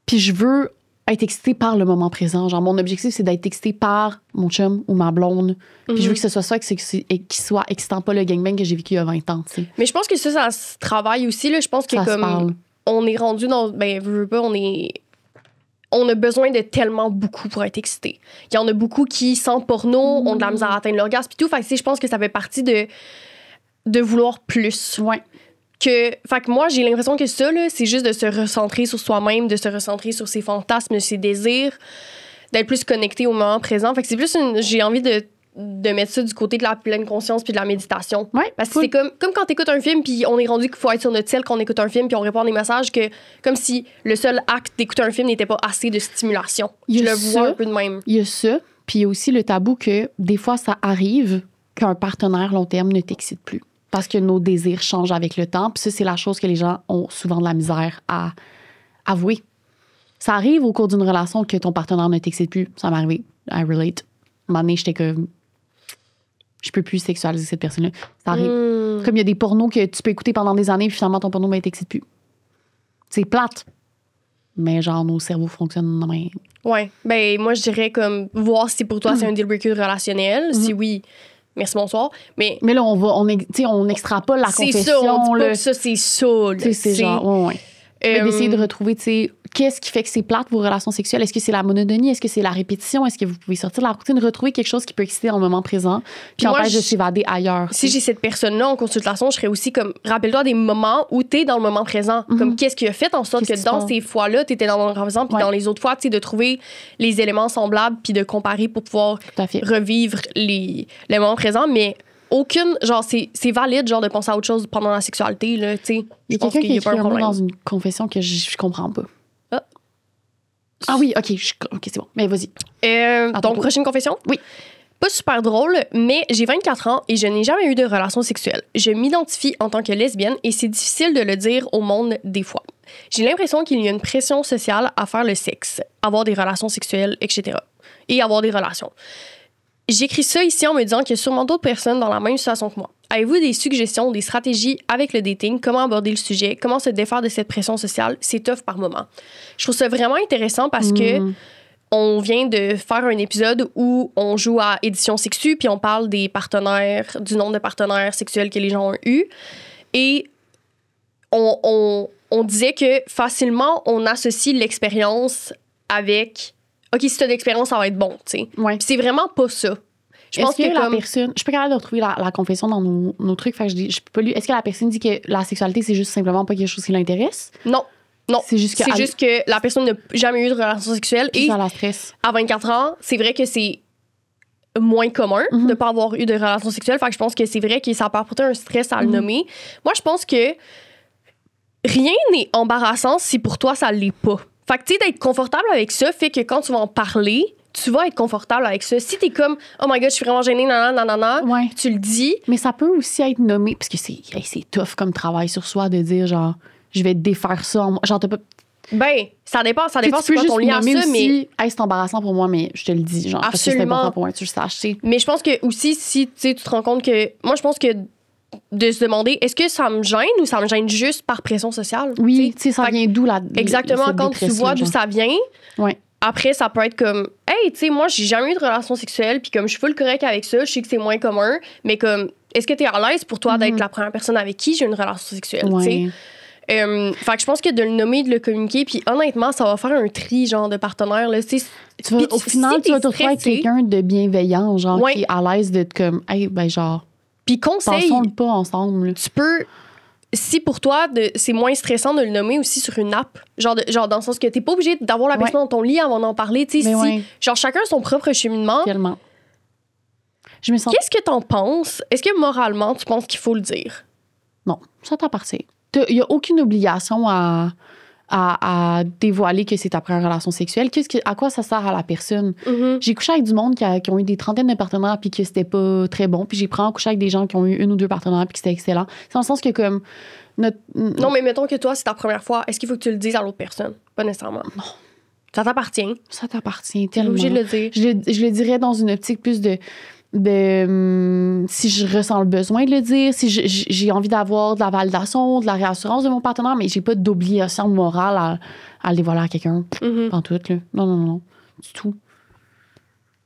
puis je veux être excitée par le moment présent. Genre, mon objectif, c'est d'être excitée par mon chum ou ma blonde. Puis je veux que ce soit ça, qu'il soit excitant, pas le gangbang que j'ai vécu il y a 20 ans, tu sais. Mais je pense que ça se travaille aussi. Là. Je pense que Ça se parle. comme. On est rendu dans. Ben, veux pas, on a besoin de tellement beaucoup pour être excité. Il y en a beaucoup qui, sans porno, ont de la misère à atteindre l'orgasme et tout. Fait que, tu sais, je pense que ça fait partie de vouloir plus. Ouais. Fait que moi, j'ai l'impression que ça, là, c'est juste de se recentrer sur soi-même, de se recentrer sur ses fantasmes, ses désirs, d'être plus connecté au moment présent. Fait que c'est plus j'ai envie de mettre ça du côté de la pleine conscience puis de la méditation. Ouais, Parce que cool. c'est comme quand t'écoutes un film puis on est rendu qu'il faut être sur notre ciel quand on écoute un film puis on répond à des messages que comme si le seul acte d'écouter un film n'était pas assez de stimulation. Il y Je a le vois ça. un peu de même. Il y a ça, puis il y a aussi le tabou que des fois, ça arrive qu'un partenaire long terme ne t'excite plus. Parce que nos désirs changent avec le temps. Puis ça, c'est la chose que les gens ont souvent de la misère à avouer. Ça arrive au cours d'une relation que ton partenaire ne t'excite plus. Ça m'est arrivé. I relate. À un moment donné, j'étais comme... Je peux plus sexualiser cette personne-là. Ça arrive. Comme il y a des pornos que tu peux écouter pendant des années, puis finalement, ton porno ne t'excite plus. C'est plate. Mais genre, nos cerveaux fonctionnent de même. Ouais. Ben, moi, je dirais comme voir si pour toi c'est un deal breaker relationnel. Si oui, merci, bonsoir. Mais Mais là, on extrapole la c'est confession. ça, on dit là. pas que ça, c'est ça. là. Tu sais, c'est genre, ouais. Mais d'essayer de retrouver, tu sais, qu'est-ce qui fait que c'est plate, vos relations sexuelles? Est-ce que c'est la monotonie? Est-ce que c'est la répétition? Est-ce que vous pouvez sortir de la routine, retrouver quelque chose qui peut exciter dans le moment présent, puis Moi, empêche de je- s'évader ailleurs? Si j'ai cette personne-là en consultation, je serais aussi comme, rappelle-toi des moments où t'es dans le moment présent. Comme, qu'est-ce qui a fait en sorte Qu'est-ce que qui se dans passe? ces fois-là, t'étais dans le moment présent, puis Ouais. dans les autres fois, tu sais, de trouver les éléments semblables, puis de comparer pour pouvoir Tout à fait. revivre les moments présents. Mais aucune, genre, c'est valide, genre, de penser à autre chose pendant la sexualité, là, tu sais. Il y Je a pense quelqu'un qu'il qui y a pas écrit un un mot problème. dans une confession que je comprends pas. Ah. Ah oui, OK, OK, c'est bon. Mais vas-y. Donc, propos. prochaine confession? Oui. Pas super drôle, mais j'ai 24 ans et je n'ai jamais eu de relation sexuelle. Je m'identifie en tant que lesbienne et c'est difficile de le dire au monde des fois. J'ai l'impression qu'il y a une pression sociale à faire le sexe, avoir des relations sexuelles, etc. Et avoir des relations. J'écris ça ici en me disant qu'il y a sûrement d'autres personnes dans la même situation que moi. Avez-vous des suggestions, des stratégies avec le dating? Comment aborder le sujet? Comment se défaire de cette pression sociale? C'est tough par moment. Je trouve ça vraiment intéressant parce que on vient de faire un épisode où on joue à Édition Sexu, puis on parle des partenaires, du nombre de partenaires sexuels que les gens ont eu. Et on disait que facilement, on associe l'expérience avec « OK, si tu as de l'expérience, ça va être bon. » tu sais. Ouais. Puis c'est vraiment pas ça. Je pense que la comme... personne... Je suis pas capable de retrouver la confession dans nos trucs, fait que je peux pas lire. Est-ce que la personne dit que la sexualité, c'est juste simplement pas quelque chose qui l'intéresse? Non. C'est juste que la personne n'a jamais eu de relation sexuelle. Et ça la stresse. à 24 ans, c'est vrai que c'est moins commun de ne pas avoir eu de relation sexuelle. Fait que je pense que c'est vrai que ça peut apporter un stress à le nommer. Moi, je pense que rien n'est embarrassant si pour toi, ça l'est pas. Fait que, tu sais, d'être confortable avec ça fait que quand tu vas en parler, tu vas être confortable avec ça. Si t'es comme, oh my god, je suis vraiment gênée, nanana, Ouais. tu le dis. Mais ça peut aussi être nommé, parce que c'est tough comme travail sur soi de dire, genre, je vais défaire ça. Genre, t'as pas. Ben, ça dépend c'est quoi ton lien à ça, aussi, mais. Hey, c'est embarrassant pour moi, mais je te le dis, genre, parce que c'est important pour moi que tu le saches, tu sais. Mais je pense que aussi, si tu te rends compte que. Moi, je pense que de se demander, est-ce que ça me gêne ou ça me gêne juste par pression sociale? Oui, tu sais, ça vient d'où exactement, cette quand tu vois d'où ça vient. Ouais. Après, ça peut être comme, hey, tu sais, moi, j'ai jamais eu de relation sexuelle, puis comme je suis full correct avec ça, je sais que c'est moins commun, mais comme, est-ce que t'es à l'aise pour toi d'être la première personne avec qui j'ai une relation sexuelle, tu sais? Fait que je pense que de le nommer, de le communiquer, puis honnêtement, ça va faire un tri, genre, de partenaires, là. Au final, tu vas te retrouver avec quelqu'un de bienveillant, genre, qui est à l'aise d'être comme, hey, ben, genre, puis conseil, pensons pas ensemble, là. Tu peux. Si pour toi, c'est moins stressant de le nommer aussi sur une app, genre dans le sens que t'es pas obligé d'avoir la personne dans ton lit avant d'en parler, tu sais, genre chacun son propre cheminement. Tellement. Qu'est-ce que t'en penses? Est-ce que moralement, tu penses qu'il faut le dire? Non, ça t'appartient. Il y a aucune obligation à dévoiler que c'est ta première relation sexuelle. À quoi ça sert à la personne? J'ai couché avec du monde qui ont eu des trentaines de partenaires puis que c'était pas très bon. Puis j'ai pris en coucher avec des gens qui ont eu 1 ou 2 partenaires puis que c'était excellent. C'est dans le sens que comme... Non, mais mettons que toi, c'est ta première fois. Est-ce qu'il faut que tu le dises à l'autre personne? Pas nécessairement. Non. Ça t'appartient. Ça t'appartient tellement. T'es obligé de le dire. Je le dirais dans une optique plus de si je ressens le besoin de le dire, si j'ai envie d'avoir de la validation, de la réassurance de mon partenaire, mais j'ai pas d'obligation morale à le dévoiler à quelqu'un. Pas tout, là. Non. Du tout.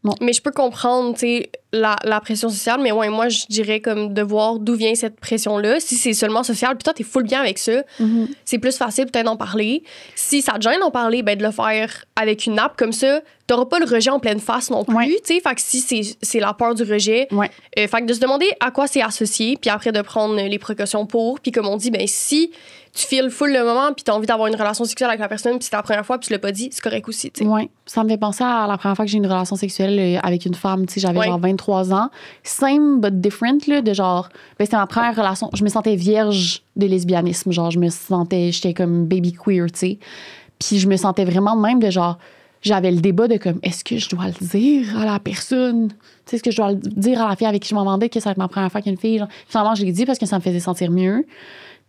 Non. Mais je peux comprendre, tu sais, la pression sociale, mais ouais, moi, je dirais comme de voir d'où vient cette pression-là. Si c'est seulement social, puis toi, t'es full bien avec ça, c'est plus facile peut-être d'en parler. Si ça te gêne d'en parler, ben de le faire avec une app comme ça, t'auras pas le rejet en pleine face non plus, tu sais. Fait que si c'est la peur du rejet, fait que de se demander à quoi c'est associé, puis après de prendre les précautions pour, puis comme on dit, ben si tu files full le moment, puis t'as envie d'avoir une relation sexuelle avec la personne, puis c'est ta première fois, puis tu l'as pas dit, c'est correct aussi, tu sais. Oui, ça me fait penser à la première fois que j'ai eu une relation sexuelle avec une femme, tu sais, j'avais genre 23 ans. Same but different, là, de genre, ben c'était ma première relation. Je me sentais vierge de lesbianisme, genre, j'étais comme baby queer, tu sais. Puis je me sentais vraiment même de genre, j'avais le débat de comme, est-ce que je dois le dire à la personne? Tu sais, est-ce que je dois le dire à la fille avec qui je m'entendais que ça va être ma première fois qu'une fille? Genre. Finalement, je l'ai dit parce que ça me faisait sentir mieux.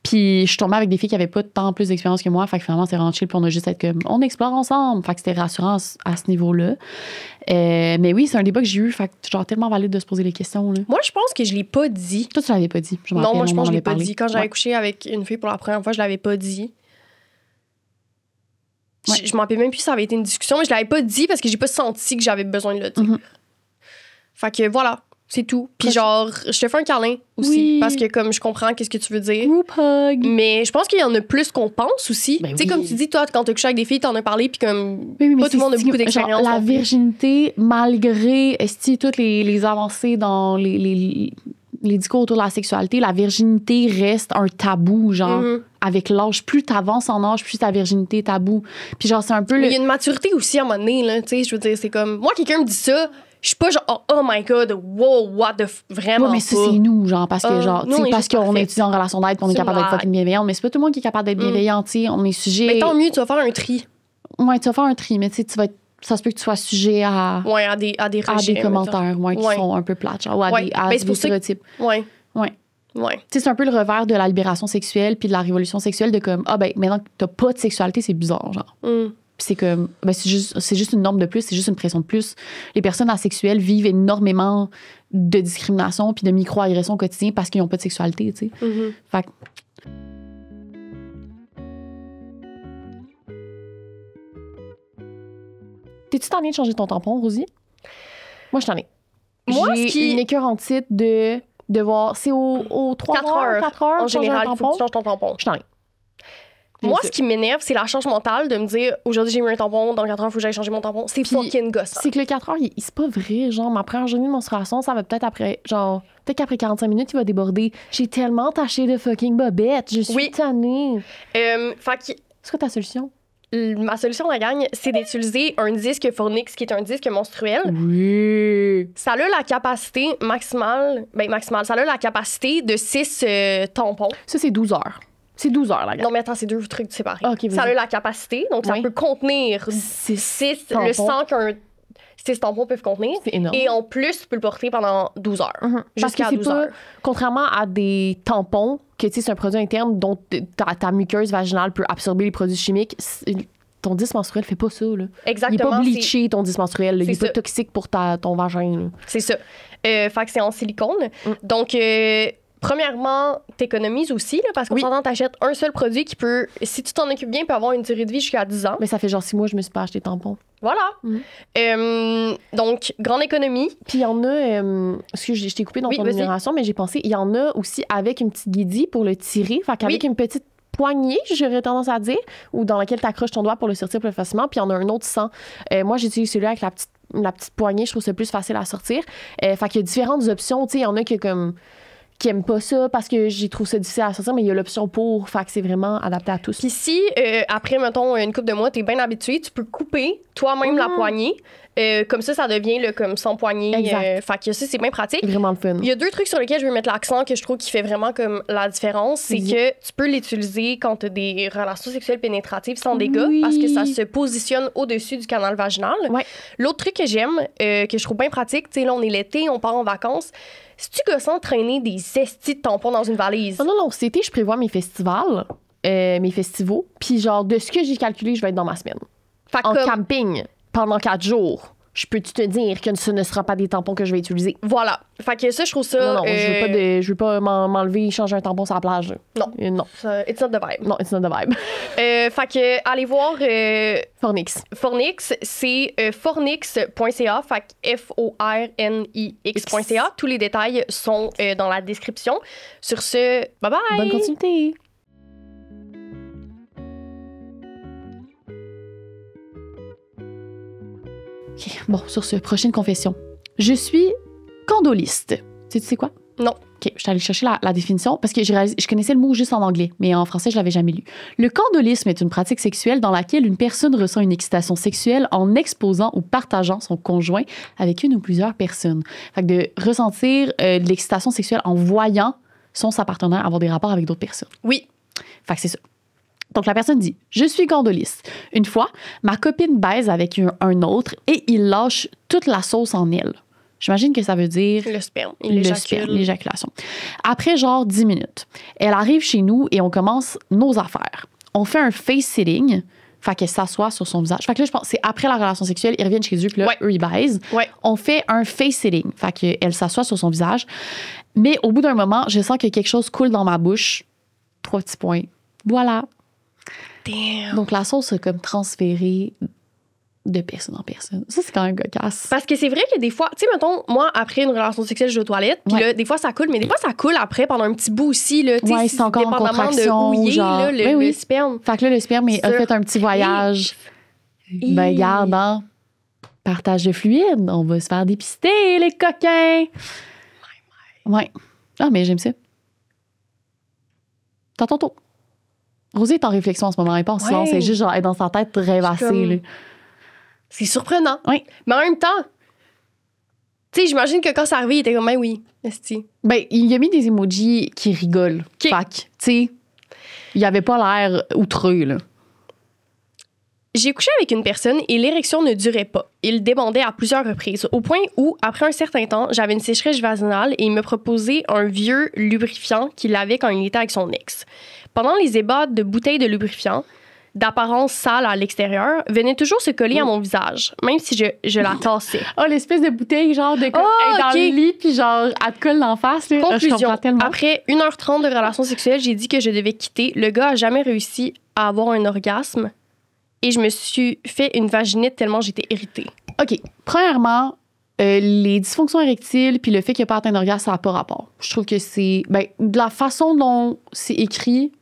Puis je suis tombée avec des filles qui avaient pas tant plus d'expérience que moi. Fait que finalement, c'est vraiment chill. Puis on a juste être comme, on explore ensemble. Fait que c'était rassurant à ce niveau-là. Mais oui, c'est un débat que j'ai eu. Fait que genre tellement valide de se poser les questions. Là. Moi, je pense que je l'ai pas dit. Toi, tu l'avais pas dit. Non, moi, je pense que je l'ai pas dit. Quand j'avais couché avec une fille pour la première fois, je l'avais pas dit. Je m'en rappelle même plus si ça avait été une discussion, mais je l'avais pas dit parce que j'ai pas senti que j'avais besoin de le dire. Fait que voilà. C'est tout. Puis genre, je te fais un câlin aussi. Parce que comme je comprends qu'est-ce que tu veux dire. Group hug. Mais je pense qu'il y en a plus qu'on pense aussi. Ben tu sais, comme tu dis, toi, quand t'as couché avec des filles, t'en as parlé, puis comme pas tout le monde a beaucoup d'expérience. La virginité, malgré toutes les avancées dans les discours autour de la sexualité, la virginité reste un tabou, genre, avec l'âge. Plus t'avances en âge, plus ta virginité est tabou. Puis genre, c'est un peu... Il y a une maturité aussi à un moment donné, là, tu sais, je veux dire, c'est comme... Moi, quelqu'un me dit ça, je suis pas genre, oh my god, wow, what the vraiment mais ça, c'est nous, genre, parce que, genre, nous, parce qu'on est étudiant en relation d'aide, on est capable d'être fucking bienveillant, mais c'est pas tout le monde qui est capable d'être bienveillant, tu sais, on est sujet. Mais tant mieux, tu vas faire un tri. Ouais, tu vas faire un tri, mais tu sais, ça se peut que tu sois sujet à des rejets, à des commentaires qui sont un peu plates, genre, ou à des stéréotypes. Ouais. Tu sais, c'est un peu le revers de la libération sexuelle puis de la révolution sexuelle de comme, maintenant que t'as pas de sexualité, c'est bizarre, genre. Puis c'est comme, c'est juste une norme de plus, c'est juste une pression de plus. Les personnes asexuelles vivent énormément de discrimination puis de micro-agressions au quotidien parce qu'ils n'ont pas de sexualité, tu sais. Fait que... T'es-tu tannée de changer ton tampon, Rosie? Moi, je suis tannée. Moi, j'ai une écœurantite de devoir... C'est aux 3 heures, 4 heures, en général, il faut que tu changes ton tampon. Je suis tannée. Moi, ce qui m'énerve, c'est la charge mentale de me dire aujourd'hui, j'ai mis un tampon, dans 4 heures, il faut que j'aille changer mon tampon. C'est fucking gossant. C'est que le 4 heures, c'est pas vrai. Genre, ma première journée de menstruation, ça va peut-être après, peut-être qu'après 45 minutes, il va déborder. J'ai tellement taché de fucking bobette. Je suis tannée. Fait que. C'est quoi ta solution? Ma solution, la gang, c'est d'utiliser un disque Fornix, qui est un disque menstruel. Oui. Ça a la capacité maximale. Ça a la capacité de 6 tampons. Ça, c'est 12 heures. C'est 12 heures, la gang. Non, mais attends, c'est 2 trucs séparés. Okay, ça a la capacité, donc ça peut contenir 6 le sang qu'un 6 tampons peuvent contenir. C'est énorme. Et en plus, tu peux le porter pendant 12 heures. Jusqu'à 12 heures. Contrairement à des tampons, que c'est un produit interne dont ta muqueuse vaginale peut absorber les produits chimiques, ton disque menstruel fait pas ça. Là. Exactement. Il est pas bleaché, ton disque menstruel. Il est pas toxique pour ton vagin. Là. C'est ça. Fait que c'est en silicone. Donc, premièrement, t'économises aussi, là, parce qu'on s'entend, t'achètes un seul produit qui peut, si tu t'en occupes bien, peut avoir une durée de vie jusqu'à 10 ans. Mais ça fait genre 6 mois que je me suis pas acheté de tampons. Voilà. Donc, grande économie. Puis il y en a, excuse, je t'ai coupé dans ton énumération, mais j'ai pensé, il y en a aussi avec une petite guédie pour le tirer. Fait qu'avec une petite poignée, j'aurais tendance à dire, ou dans laquelle tu accroches ton doigt pour le sortir plus facilement. Puis il y en a un autre sans. Moi, j'utilise celui avec la petite poignée. Je trouve ça plus facile à sortir. Fait qu'il y a différentes options. Tu sais, il y en a qui aiment pas ça parce que j'y trouve ça difficile à sortir, mais il y a l'option pour. Fait que c'est vraiment adapté à tous. Puis si, après, mettons, une couple de mois, t'es bien habitué, tu peux couper toi-même la poignée. Comme ça devient comme sans poignée. Fait que ça, c'est bien pratique. C'est vraiment le fun. Il y a 2 trucs sur lesquels je veux mettre l'accent que je trouve qui fait vraiment comme la différence. C'est que tu peux l'utiliser quand tu as des relations sexuelles pénétratives sans dégâts parce que ça se positionne au-dessus du canal vaginal. Ouais. L'autre truc que j'aime, que je trouve bien pratique, tu sais, là, on est l'été, on part en vacances. C'est-tu gossant de traîner des estis de tampons dans une valise? Non, cet été, je prévois mes festivals, mes festivals. Puis genre, de ce que j'ai calculé, je vais être dans ma semaine. En camping, pendant 4 jours. Je peux-tu te dire que ce ne sera pas des tampons que je vais utiliser? Voilà. Fait que ça, je trouve ça... Non, je veux pas m'enlever et changer un tampon sur la plage. Non. Non. It's not the vibe. Non, it's not the vibe. Fait que, allez voir... Fornix. Fornix, c'est fornix.ca, fait que Fornix.ca. Tous les détails sont dans la description. Sur ce, bye-bye! Bonne continuité! Okay. Bon, sur ce, prochaine confession. Je suis candoliste. Tu sais quoi? Non. OK, je suis allée chercher la définition parce que je connaissais le mot juste en anglais, mais en français, je l'avais jamais lu. Le candolisme est une pratique sexuelle dans laquelle une personne ressent une excitation sexuelle en exposant ou partageant son conjoint avec une ou plusieurs personnes. Fait que de ressentir de l'excitation sexuelle en voyant sa partenaire avoir des rapports avec d'autres personnes. Oui. Fait que c'est ça. Donc, la personne dit « Je suis candoliste. Une fois, ma copine baise avec un autre et il lâche toute la sauce en elle. » J'imagine que ça veut dire... Le sperme. L'éjaculation. Après genre 10 minutes, elle arrive chez nous et on commence nos affaires. On fait un face-sitting, fait qu'elle s'assoit sur son visage. Fait que là, je pense c'est après la relation sexuelle, ils reviennent chez eux, puis là, eux, ils baisent. Ouais. On fait un face-sitting, fait qu'elle s'assoit sur son visage. Mais au bout d'un moment, je sens que quelque chose coule dans ma bouche. 3 petits points. Voilà. Damn. Donc, la sauce a comme transféré de personne en personne. Ça, c'est quand même cocasse. Parce que c'est vrai que des fois, tu sais, mettons, moi, après une relation sexuelle, je vais aux toilettes, puis là, des fois, ça coule, mais des fois, ça coule après, pendant un petit bout aussi, là. Tu sais, c'est encore en contraction, de houiller, genre, là, le sperme. Fait que là, le sperme a fait un petit voyage. Ben, regarde, hein. Partage de fluide. On va se faire dépister, les coquins. Ouais. Ah, mais j'aime ça. T'as ton tour. Rosée est en réflexion en ce moment. Elle pense sinon, c'est juste genre, elle est dans sa tête rêvassée, là. C'est surprenant. Oui. Mais en même temps, tu sais, j'imagine que quand ça arrive, il était comme, ben oui, esti. Ben, il a mis des emojis qui rigolent. Okay. Fait que, tu sais, il avait pas l'air outreux, là. J'ai couché avec une personne et l'érection ne durait pas. Il débandait à plusieurs reprises, au point où, après un certain temps, j'avais une sécheresse vaginale et il me proposait un vieux lubrifiant qu'il avait quand il était avec son ex. Pendant les ébats de bouteilles de lubrifiant, d'apparence sale à l'extérieur, venait toujours se coller à mon visage, même si je la tassais. Oh, l'espèce de bouteille, genre, de dans le lit, puis genre, elle te colle d'en face. Là. Conclusion, après 1h30 de relation sexuelle, j'ai dit que je devais quitter. Le gars a jamais réussi à avoir un orgasme et je me suis fait une vaginite tellement j'étais irritée. OK. Premièrement, les dysfonctions érectiles puis le fait qu'il n'y a pas atteint d'orgasme, ça n'a pas rapport. Je trouve que c'est... Ben, de la façon dont c'est écrit...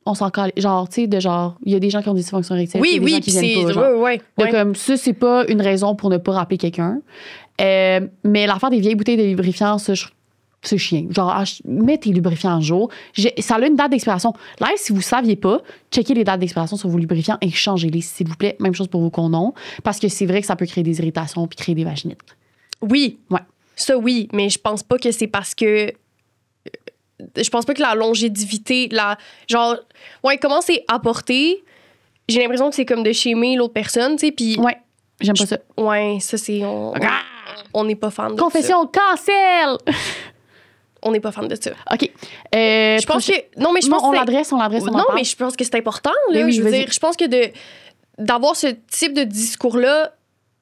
on s'en colle. Genre, tu sais, de genre, il y a des gens qui ont des dysfonctions érectiles. Oui, il y a des gens oui, qui puis viennent c'est. pas, genre. Ouais. Donc, comme ça, c'est pas une raison pour ne pas rappeler quelqu'un. Mais l'affaire des vieilles bouteilles de lubrifiant, ça, c'est chiant. Genre, mets tes lubrifiants à jour. Ça a une date d'expiration. Là, si vous ne saviez pas, checkez les dates d'expiration sur vos lubrifiants et changez-les, s'il vous plaît. Même chose pour vos condoms. Parce que c'est vrai que ça peut créer des irritations puis créer des vaginites. Oui. Ouais. Ça, oui. Mais je pense pas que c'est parce que. Je pense pas que la longévité. Genre, ouais, comment c'est apporté, j'ai l'impression que c'est comme de schémer l'autre personne, tu sais. Puis. Ouais. J'aime pas ça. Ouais, ça, c'est. On n'est pas fan de Confession, cancel! On n'est pas fan de ça. OK. Je pense que. Non, mais je pense on que. l'adresse. Non, mais je pense que c'est important, là. Oui, je veux vas-y. dire, je pense que d'avoir ce type de discours-là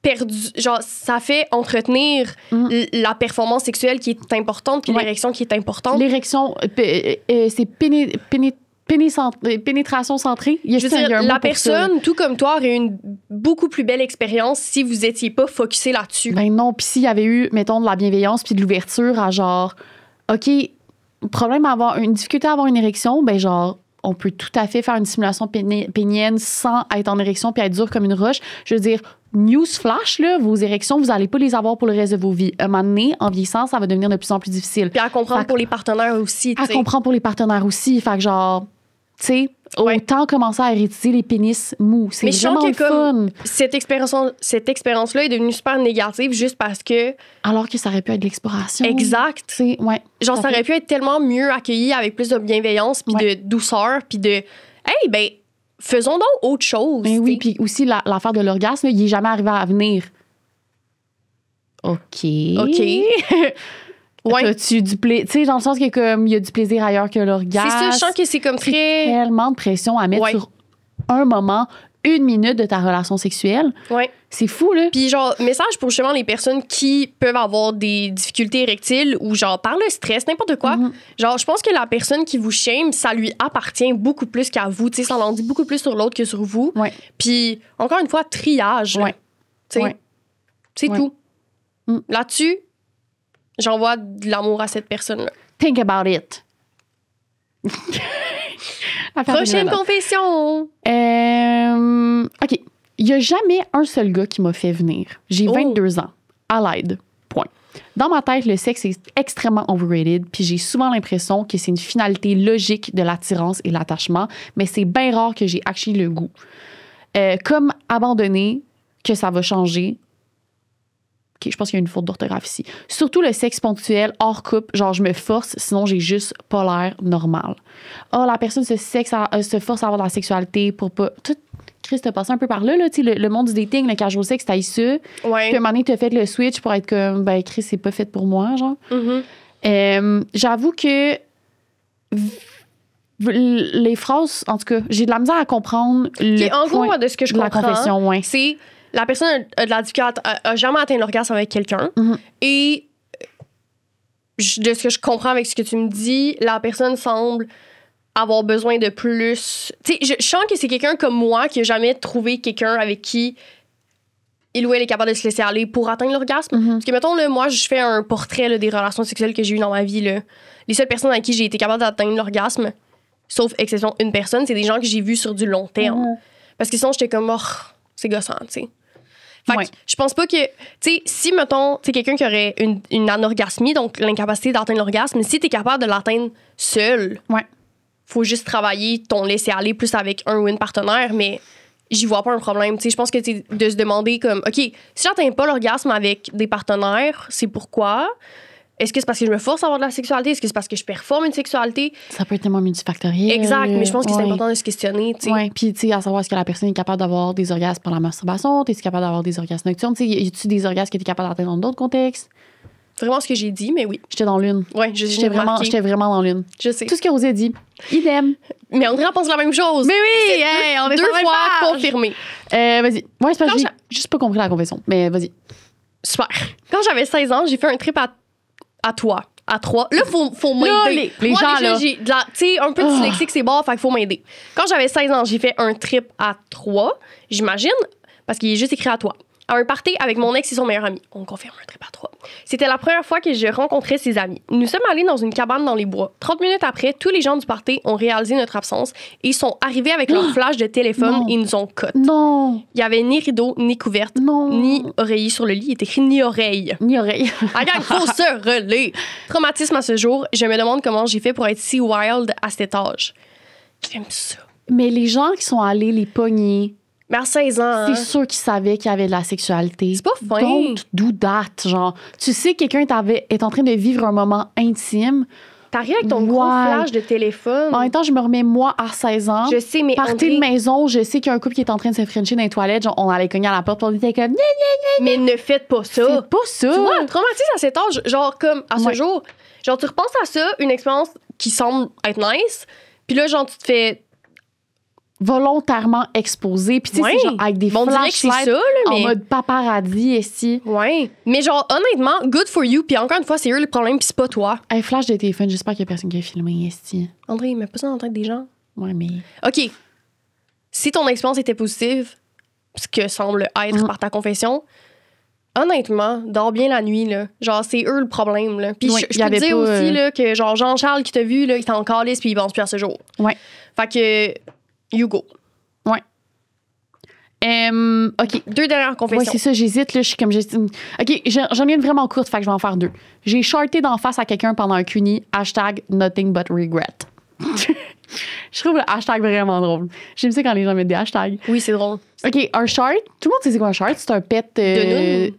perdu, genre, ça fait entretenir la performance sexuelle qui est importante, puis l'érection qui est importante. L'érection, c'est pénétration centrée. Je veux dire, la personne, tout comme toi, aurait une beaucoup plus belle expérience si vous étiez pas focusé là-dessus. Ben non, puis s'il y avait eu, mettons, de la bienveillance puis de l'ouverture à genre, OK, problème à avoir une difficulté à avoir une érection, ben genre, on peut tout à fait faire une stimulation pénienne sans être en érection puis être dur comme une roche. Je veux dire, newsflash, là, vos érections, vous n'allez pas les avoir pour le reste de vos vies. Un moment donné, en vieillissant, ça va devenir de plus en plus difficile. Puis à comprendre pour les partenaires aussi. À comprendre pour les partenaires aussi. Fait que genre, tu sais, autant commencer à héritiser les pénis mous. C'est vraiment le fun. Cette expérience-là est devenue super négative juste parce que... Alors que ça aurait pu être de l'exploration. Exact. T'sais, ouais, genre, ça aurait pu être tellement mieux accueilli avec plus de bienveillance puis de douceur puis de... Hey, ben, faisons donc autre chose. Ben oui, puis aussi l'affaire de l'orgasme, il n'est jamais arrivé à venir. OK. Ouais. As-tu du plaisir? Tu sais, dans le sens que comme il y a du plaisir ailleurs que l'orgasme. C'est ça, je sens que c'est comme très... tellement de pression à mettre sur un moment, 1 minute de ta relation sexuelle. Ouais. C'est fou, là. Puis genre, message pour justement les personnes qui peuvent avoir des difficultés érectiles ou genre par le stress, n'importe quoi. Genre, je pense que la personne qui vous shame, ça lui appartient beaucoup plus qu'à vous. Tu sais, ça en dit beaucoup plus sur l'autre que sur vous. Ouais. Puis, encore une fois, triage. Ouais. Tu sais, c'est tout. Mm. Là-dessus, j'envoie de l'amour à cette personne-là. Think about it. Prochaine confession. OK. Il n'y a jamais un seul gars qui m'a fait venir. J'ai 22 ans. À l'aide. Point. Dans ma tête, le sexe est extrêmement overrated, puis j'ai souvent l'impression que c'est une finalité logique de l'attirance et l'attachement, mais c'est bien rare que j'ai actually le goût. Comme abandonner, que ça va changer. OK, je pense qu'il y a une faute d'orthographe ici. Surtout le sexe ponctuel, hors couple, genre je me force, sinon j'ai juste pas l'air normal. La personne se force à avoir de la sexualité pour pas... Chris, t'as passé un peu par là, tu sais, le monde du dating, le casual sex, t'as eu ça. Ouais. Puis à un moment donné, t'as fait le switch pour être comme, ben Chris, c'est pas fait pour moi, genre. J'avoue que les phrases, en tout cas, j'ai de la misère à comprendre En gros, de ce que je comprends, la confession, c'est... La personne a de la difficulté, a jamais atteint l'orgasme avec quelqu'un. Et de ce que je comprends avec ce que tu me dis, la personne semble avoir besoin de plus. Tu sais, je sens que c'est quelqu'un comme moi qui a jamais trouvé quelqu'un avec qui il ou elle est capable de se laisser aller pour atteindre l'orgasme. Parce que, mettons, là, moi, je fais un portrait là, des relations sexuelles que j'ai eues dans ma vie. Là. Les seules personnes avec qui j'ai été capable d'atteindre l'orgasme, sauf exception une personne, c'est des gens que j'ai vus sur du long terme. Parce que sinon, j'étais comme, c'est gossant, tu sais. Fait que je pense pas que, tu sais, si, mettons, tu sais, quelqu'un qui aurait une anorgasmie, donc l'incapacité d'atteindre l'orgasme, si t'es capable de l'atteindre seul, faut juste travailler ton laisser-aller plus avec un ou une partenaire, mais j'y vois pas un problème. Tu sais, je pense que c'est de se demander comme, OK, si j'atteins pas l'orgasme avec des partenaires, c'est pourquoi? Est-ce que c'est parce que je me force à avoir de la sexualité? Est-ce que c'est parce que je performe une sexualité? Ça peut être tellement multifactoriel. Exact, mais je pense que c'est important de se questionner, tu sais. Oui, puis tu sais, à savoir est-ce que la personne est capable d'avoir des orgasmes pour la masturbation, es-tu capable d'avoir des orgasmes nocturnes, tu sais, y a-tu des orgasmes que t'es capable d'atteindre dans d'autres contextes? Vraiment ce que j'ai dit, mais oui. J'étais dans l'une. Ouais, j'étais vraiment dans l'une. Je sais. Tout ce que Rosé a dit. Idem. Mais Andrea pense la même chose. Mais oui, on est 2 sur la même fois page. confirmé. Vas-y. Ouais, c'est parce que j'ai juste pas compris la confession, mais vas-y. Super. Quand j'avais 16 ans, j'ai fait un trip à toi. À 3. Là, faut m'aider. Les moi, gens, déjà, là. j'ai tu sais, un peu dyslexique, c'est bon, fait qu'il faut m'aider. Quand j'avais 16 ans, j'ai fait un trip à 3, j'imagine, parce qu'il est juste écrit à toi. À un party avec mon ex et son meilleur ami. On confirme un trip à 3. C'était la première fois que je rencontrais ses amis. Nous sommes allés dans une cabane dans les bois. 30 minutes après, tous les gens du party ont réalisé notre absence et ils sont arrivés avec leur flash de téléphone Non. et ils nous ont cut. Non. Il y avait ni rideau, ni couverte, Non. ni oreiller sur le lit. Il est écrit ni oreille. Ni oreille. Ah, gang, faut se relayer. Traumatisme à ce jour. Je me demande comment j'ai fait pour être si wild à cet âge. J'aime ça. Mais les gens qui sont allés les pogner, Mais à 16 ans, hein, c'est sûr qu'ils savaient qu'il y avait de la sexualité. c'est pas fin. Don't do that. Genre, tu sais que quelqu'un est en train de vivre un moment intime. T'arrives avec ton gros Ouais. flash de téléphone. En même temps, je me remets, moi, à 16 ans. Je sais, mais Partie de André, maison, je sais qu'il y a un couple qui est en train de se frencher dans les toilettes. Genre, on allait cogner à la porte, on était comme, mais ne faites pas ça. c'est pas ça. Tu vois, traumatisme à cet âge, genre comme à ce Ouais. jour, genre tu repenses à ça, une expérience qui semble être nice, puis là, genre tu te fais... Volontairement exposé. Puis, tu sais, Ouais. c'est genre avec des Bon, on dirait que c'est ça, flashlights là, en mais... mode paparazzi, ici. Ouais. Mais genre, honnêtement, good for you, puis encore une fois, c'est eux le problème, puis c'est pas toi. Un flash de téléphone, j'espère qu'il y a personne qui a filmé ici. André, mets pas ça dans la tête des gens. Ouais, mais. OK. Si ton expérience était positive, ce que semble être par ta confession, honnêtement, dors bien la nuit, là. Genre, c'est eux le problème, là. Puis Ouais, je y peux te avait dire pas, aussi, là, que genre Jean-Charles qui t'a vu, là, il t'a en calisse puis il pense plus à ce jour. Ouais. Fait que, you go. OK. 2 dernières Ouais, confessions. c'est ça, j'hésite. Là, je suis comme. OK, j'en ai une vraiment courte, fait que je vais en faire 2. J'ai shorté d'en face à quelqu'un pendant un CUNY, hashtag nothing but regret. Je trouve le hashtag vraiment drôle. J'aime ça quand les gens mettent des hashtags. Oui, c'est drôle. OK, un short. Tout le monde sait c'est quoi un short? C'est un pet. De noun?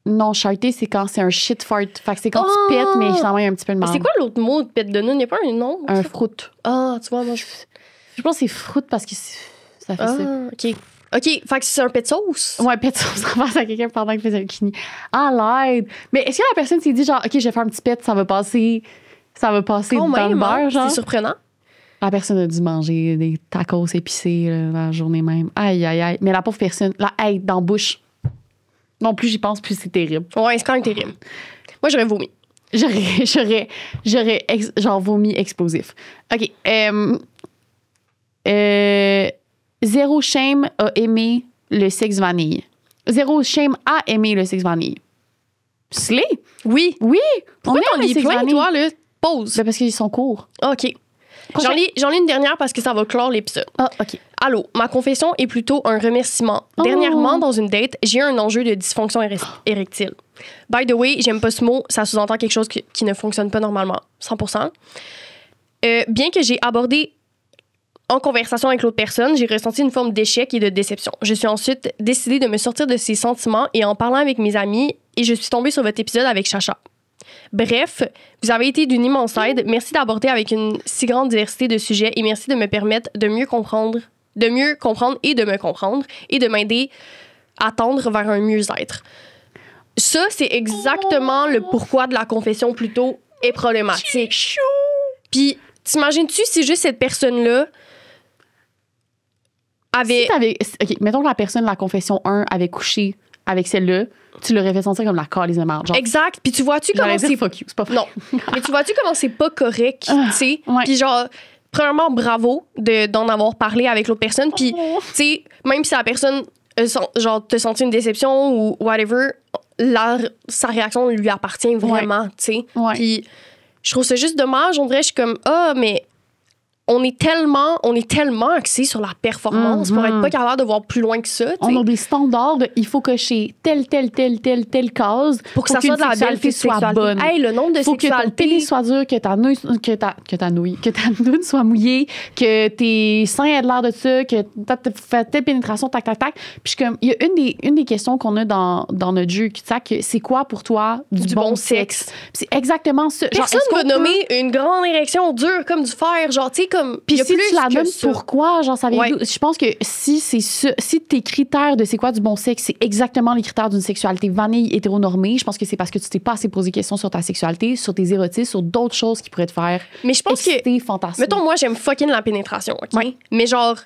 Non, shorté, c'est quand c'est un shit fart. Fait que c'est quand Oh! tu pètes, mais finalement, il y a un petit peu de Mais marde. c'est quoi l'autre mot de pète de noun? Il n'y a pas un nom? Un fruit. Ah, tu vois, moi, Je pense que c'est fruit parce que ça fait ça. Ah, OK. OK, fait que c'est un pet sauce. Ouais, pet sauce en face à quelqu'un pendant qu'il faisait un kini. À l'aide. Mais est-ce que la personne s'est dit, genre, OK, je vais faire un petit pet, ça va passer Quand dans le même, hein? beurre, genre? C'est surprenant. La personne a dû manger des tacos épicés là, la journée même. Aïe, aïe, aïe. Mais la pauvre personne, la haine dans la bouche. Non, plus j'y pense, plus c'est terrible. Ouais, c'est quand même terrible. Moi, j'aurais vomi. J'aurais genre vomi explosif. OK. Zéro shame a aimé le sexe vanille. Zéro shame a aimé le sexe vanille. Slay? Oui. Oui! Pourquoi on t'en aime le lis sexe plein, vanille. toi, là? Pause. Ben parce qu'ils sont courts. OK. J'en lis une dernière parce que ça va clore l'épisode. Ah, OK. Allô, ma confession est plutôt un remerciement. Oh. Dernièrement, dans une date, j'ai eu un enjeu de dysfonction érectile. By the way, j'aime pas ce mot, ça sous-entend quelque chose qui ne fonctionne pas normalement, 100%. Bien que j'ai abordé en conversation avec l'autre personne, j'ai ressenti une forme d'échec et de déception. Je suis ensuite décidée de me sortir de ces sentiments et en parlant avec mes amis, et je suis tombée sur votre épisode avec Chacha. Bref, vous avez été d'une immense aide. Merci d'aborder avec une si grande diversité de sujets et merci de me permettre de mieux comprendre et de me comprendre et de m'aider à tendre vers un mieux-être. Ça, c'est exactement le pourquoi de la confession plutôt est problématique. Puis, t'imagines-tu si juste cette personne-là avait... Si t'avais. OK, mettons que la personne de la confession 1 avait couché avec celle-là, tu l'aurais fait sentir comme la calice de marde. Genre, Exact. Puis tu vois-tu comment j'allais dire c'est... fuck you, c'est pas Non. Mais tu vois-tu comment c'est pas correct, tu sais? ouais. Puis genre, premièrement, bravo d'en avoir parlé avec l'autre personne. Puis, tu sais, même si la personne, genre, te sentit une déception ou whatever, sa réaction lui appartient vraiment, tu sais. Ouais. Puis, je trouve ça juste dommage. On dirait, je suis comme, mais on est tellement axé sur la performance pour être pas capable de voir plus loin que ça, tu sais. On a des standards de il faut cocher telle case Pour que ça soit de la belle sexualité soit sexualité. bonne. Hey, le nombre de Faut que ton sexualités. pénis soit dur, que ta nouille soit mouillée, que tes seins aient de l'air de ça, que t'as fait telle pénétration, tac, tac, tac. Puis je suis comme, il y a une des questions qu'on a dans notre jeu, tu sais, que c'est quoi pour toi du bon sexe? Puis c'est exactement ça. Genre, Personne est-ce va qu'on peut- nommer une grande érection dure comme du fer, genre, tu sais, comme. Puis y a si plus tu la que nommes, ça. pourquoi? Genre, ça vient Ouais. d'où? Je pense que si c'est ça, si tes critères de c'est quoi du bon sexe, c'est exactement les critères d'une sexualité vanille hétéronormée, je pense que c'est parce que tu t'es pas assez posé questions sur ta sexualité, sur tes érotismes, sur d'autres choses qui pourraient te faire Mais je pense que. exciter, fantasmer. Mettons, moi, j'aime fucking la pénétration, OK? Ouais. Mais genre,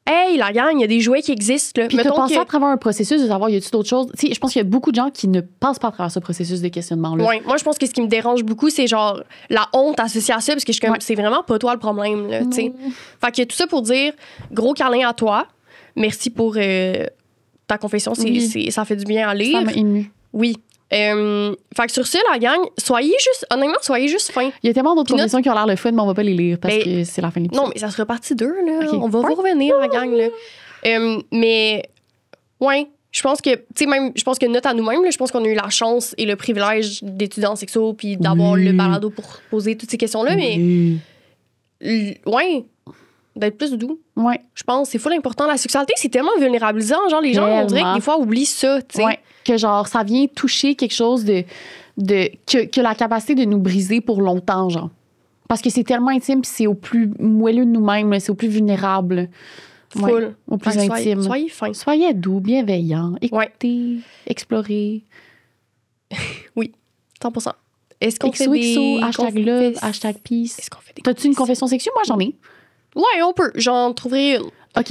hey, la gang, il y a des jouets qui existent, là. Puis t'as Mettons passé que. à travers un processus de savoir, y a-tu d'autres choses? Tu sais, je pense qu'il y a beaucoup de gens qui ne passent pas à travers ce processus de questionnement-là. Ouais, moi, je pense que ce qui me dérange beaucoup, c'est genre la honte associée à ça, parce que je suis comme, Ouais. c'est vraiment pas toi le problème, là, tu sais. Fait que tout ça pour dire, gros câlin à toi. Merci pour ta confession, Oui. ça fait du bien à lire. Ça m'a ému. Oui. Fait que sur ça, la gang, soyez juste fins. Il y a tellement d'autres confessions qui ont l'air le fun, mais on va pas les lire parce que c'est la fin de l'épisode. Non, mais ça sera partie 2, là. Okay. On va vous revenir, la gang, là. Mais, ouais, je pense que, tu sais, même, je pense que note à nous-mêmes, là, je pense qu'on a eu la chance et le privilège d'étudier en sexo puis d'avoir le balado pour poser toutes ces questions-là, mais, ouais, d'être plus doux. Ouais. Je pense, c'est full important. La sexualité, c'est tellement vulnérabilisant. Genre, les gens, on dirait que des fois, oublient ça, tu sais. Ouais. Que genre, ça vient toucher quelque chose que la capacité de nous briser pour longtemps, genre. Parce que c'est tellement intime puis c'est au plus moelleux de nous-mêmes, là, c'est au plus vulnérable. Full. Ouais, au plus intime. Soyez fins. Soyez doux, bienveillants, écoutez, explorez. Oui, 100%. Est-ce qu'on fait XOXO, hashtag love, hashtag peace. Est-ce qu'on fait des T'as-tu une confession sexuelle? Moi, j'en ai. Ouais, on peut. J'en trouverai une. OK.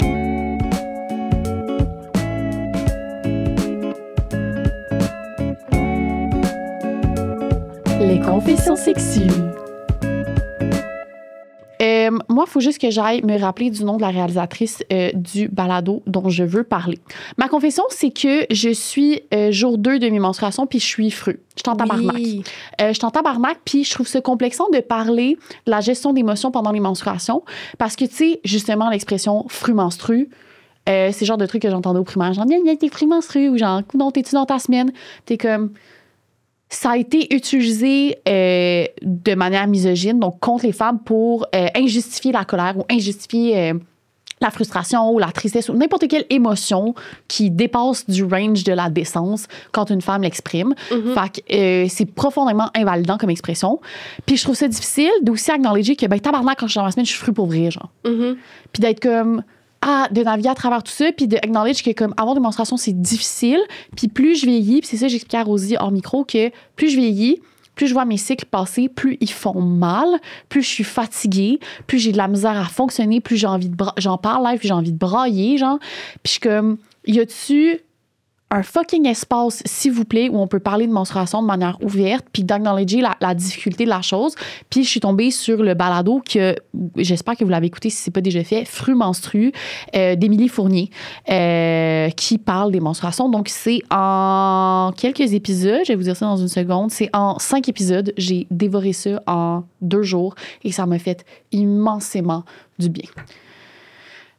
Les confessions sexuelles. Moi, il faut juste que j'aille me rappeler du nom de la réalisatrice du balado dont je veux parler. Ma confession, c'est que je suis jour 2 de mes menstruations puis je suis fru. Je suis en tabarnak. Je suis en tabarnak puis je trouve ça complexant de parler de la gestion d'émotions pendant les menstruations parce que, tu sais, justement, l'expression fru-menstru, c'est le genre de truc que j'entendais au primaire. Genre, t'es fru-menstru ou genre, non, t'es-tu dans ta semaine? T'es comme... Ça a été utilisé de manière misogyne, donc contre les femmes, pour injustifier la colère ou injustifier la frustration ou la tristesse ou n'importe quelle émotion qui dépasse du range de la décence quand une femme l'exprime. Fait que c'est profondément invalidant comme expression. Puis je trouve ça difficile d'aussi acknowledger que, ben, tabarnak, quand je suis dans ma semaine, je suis fru pour vrai, genre. Puis d'être comme... de naviguer à travers tout ça, puis de acknowledge que comme avoir des menstruations, c'est difficile. Puis plus je vieillis, puis c'est ça que j'expliquais à Rosie hors micro, que plus je vieillis, plus je vois mes cycles passer, plus ils font mal, plus je suis fatiguée, plus j'ai de la misère à fonctionner, plus j'ai envie de j'en parle live, puis j'ai envie de brailler, genre. Puis je suis comme, y a-tu un fucking espace, s'il vous plaît, où on peut parler de menstruation de manière ouverte, puis d'acknowledger la difficulté de la chose. Puis je suis tombée sur le balado que, j'espère que vous l'avez écouté si c'est pas déjà fait, Fru Menstru, d'Émilie Fournier, qui parle des menstruations. Donc, c'est en quelques épisodes, je vais vous dire ça dans une seconde, c'est en 5 épisodes. J'ai dévoré ça en 2 jours et ça m'a fait immensément du bien.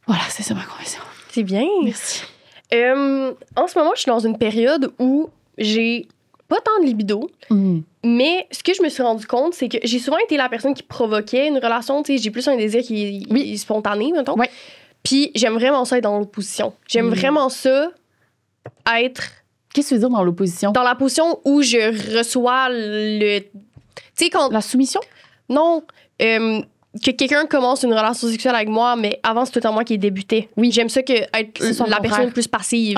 Voilà, c'est ça ma confession. C'est bien. Merci. En ce moment, je suis dans une période où j'ai pas tant de libido, mais ce que je me suis rendu compte, c'est que j'ai souvent été la personne qui provoquait une relation. Tu sais, j'ai plus un désir qui est spontané, mettons. Ouais. Puis j'aime vraiment ça être dans l'opposition. J'aime vraiment ça être... Qu'est-ce que tu veux dire dans l'opposition? Dans la position où je reçois le... Tu sais, quand... La soumission? Non. Que quelqu'un commence une relation sexuelle avec moi, mais avant, c'est tout le temps moi qui débutais. Oui, j'aime ça que être la personne plus passive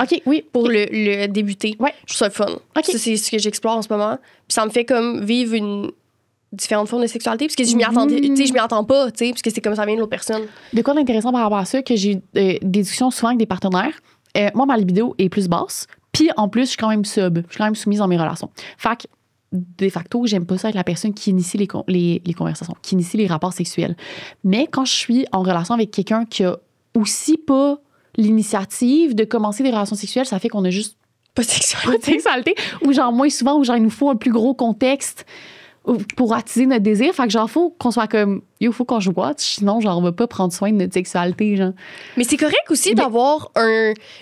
pour le débuter. Ouais. Je trouve ça fun. Ça, c'est ce que j'explore en ce moment. Puis ça me fait comme vivre une différente forme de sexualité, parce que je m'y attendais, tu sais, je m'y attends pas, tu sais, parce que c'est comme ça vient de l'autre personne. De quoi d'intéressant par rapport à ça, que j'ai eu des discussions souvent avec des partenaires. Moi, ma libido est plus basse. Puis en plus, je suis quand même sub. Je suis quand même soumise dans mes relations. Fait que de facto, j'aime pas ça être la personne qui initie les conversations, qui initie les rapports sexuels. Mais quand je suis en relation avec quelqu'un qui a aussi pas l'initiative de commencer des relations sexuelles, ça fait qu'on a juste pas de sexualité. Ou genre moins souvent, ou genre il nous faut un plus gros contexte pour attiser notre désir. Fait que genre, faut qu'on soit comme, faut qu'on joue watch, sinon genre on va pas prendre soin de notre sexualité, genre. Mais c'est correct aussi d'avoir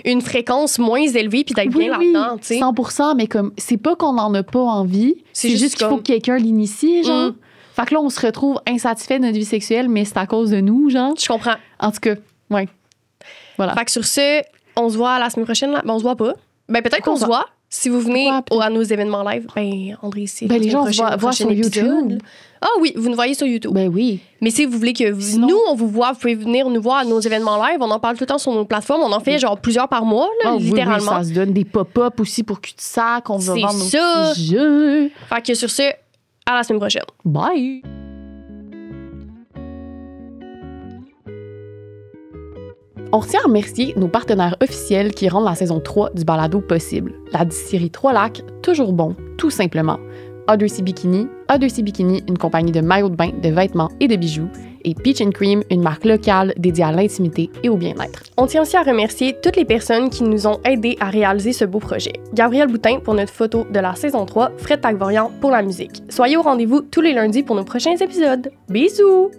une fréquence moins élevée puis d'être bien là-dedans, tu sais. 100%, mais comme, c'est pas qu'on en a pas envie, c'est juste qu'il faut que quelqu'un l'initie, genre. Fait que là, on se retrouve insatisfait de notre vie sexuelle, mais c'est à cause de nous, genre. Je comprends. En tout cas, ouais. Voilà. Fait que sur ce, on se voit la semaine prochaine, là. Ben, on se voit pas. Ben, peut-être qu'on se voit. Si vous venez à nos événements live, ben, André ici. Ben, les gens voient sur YouTube. Ah oui, vous nous voyez sur YouTube. Ben oui. Mais si vous voulez que nous, on vous voit, vous pouvez venir nous voir à nos événements live. On en parle tout le temps sur nos plateformes. On en fait genre plusieurs par mois, là, littéralement. Oui, ça se donne des pop-up aussi pour cul-de-sac. On va vendre nos petits jeux. Fait que sur ce, à la semaine prochaine. Bye! On retient à remercier nos partenaires officiels qui rendent la saison 3 du balado possible. La distillerie Trois-Lacs, toujours bon, tout simplement. A2C Bikini, une compagnie de maillots de bain, de vêtements et de bijoux. et Peach & Cream, une marque locale dédiée à l'intimité et au bien-être. On tient aussi à remercier toutes les personnes qui nous ont aidés à réaliser ce beau projet. Gabriel Boutin pour notre photo de la saison 3, Fred Tagvorian pour la musique. Soyez au rendez-vous tous les lundis pour nos prochains épisodes. Bisous!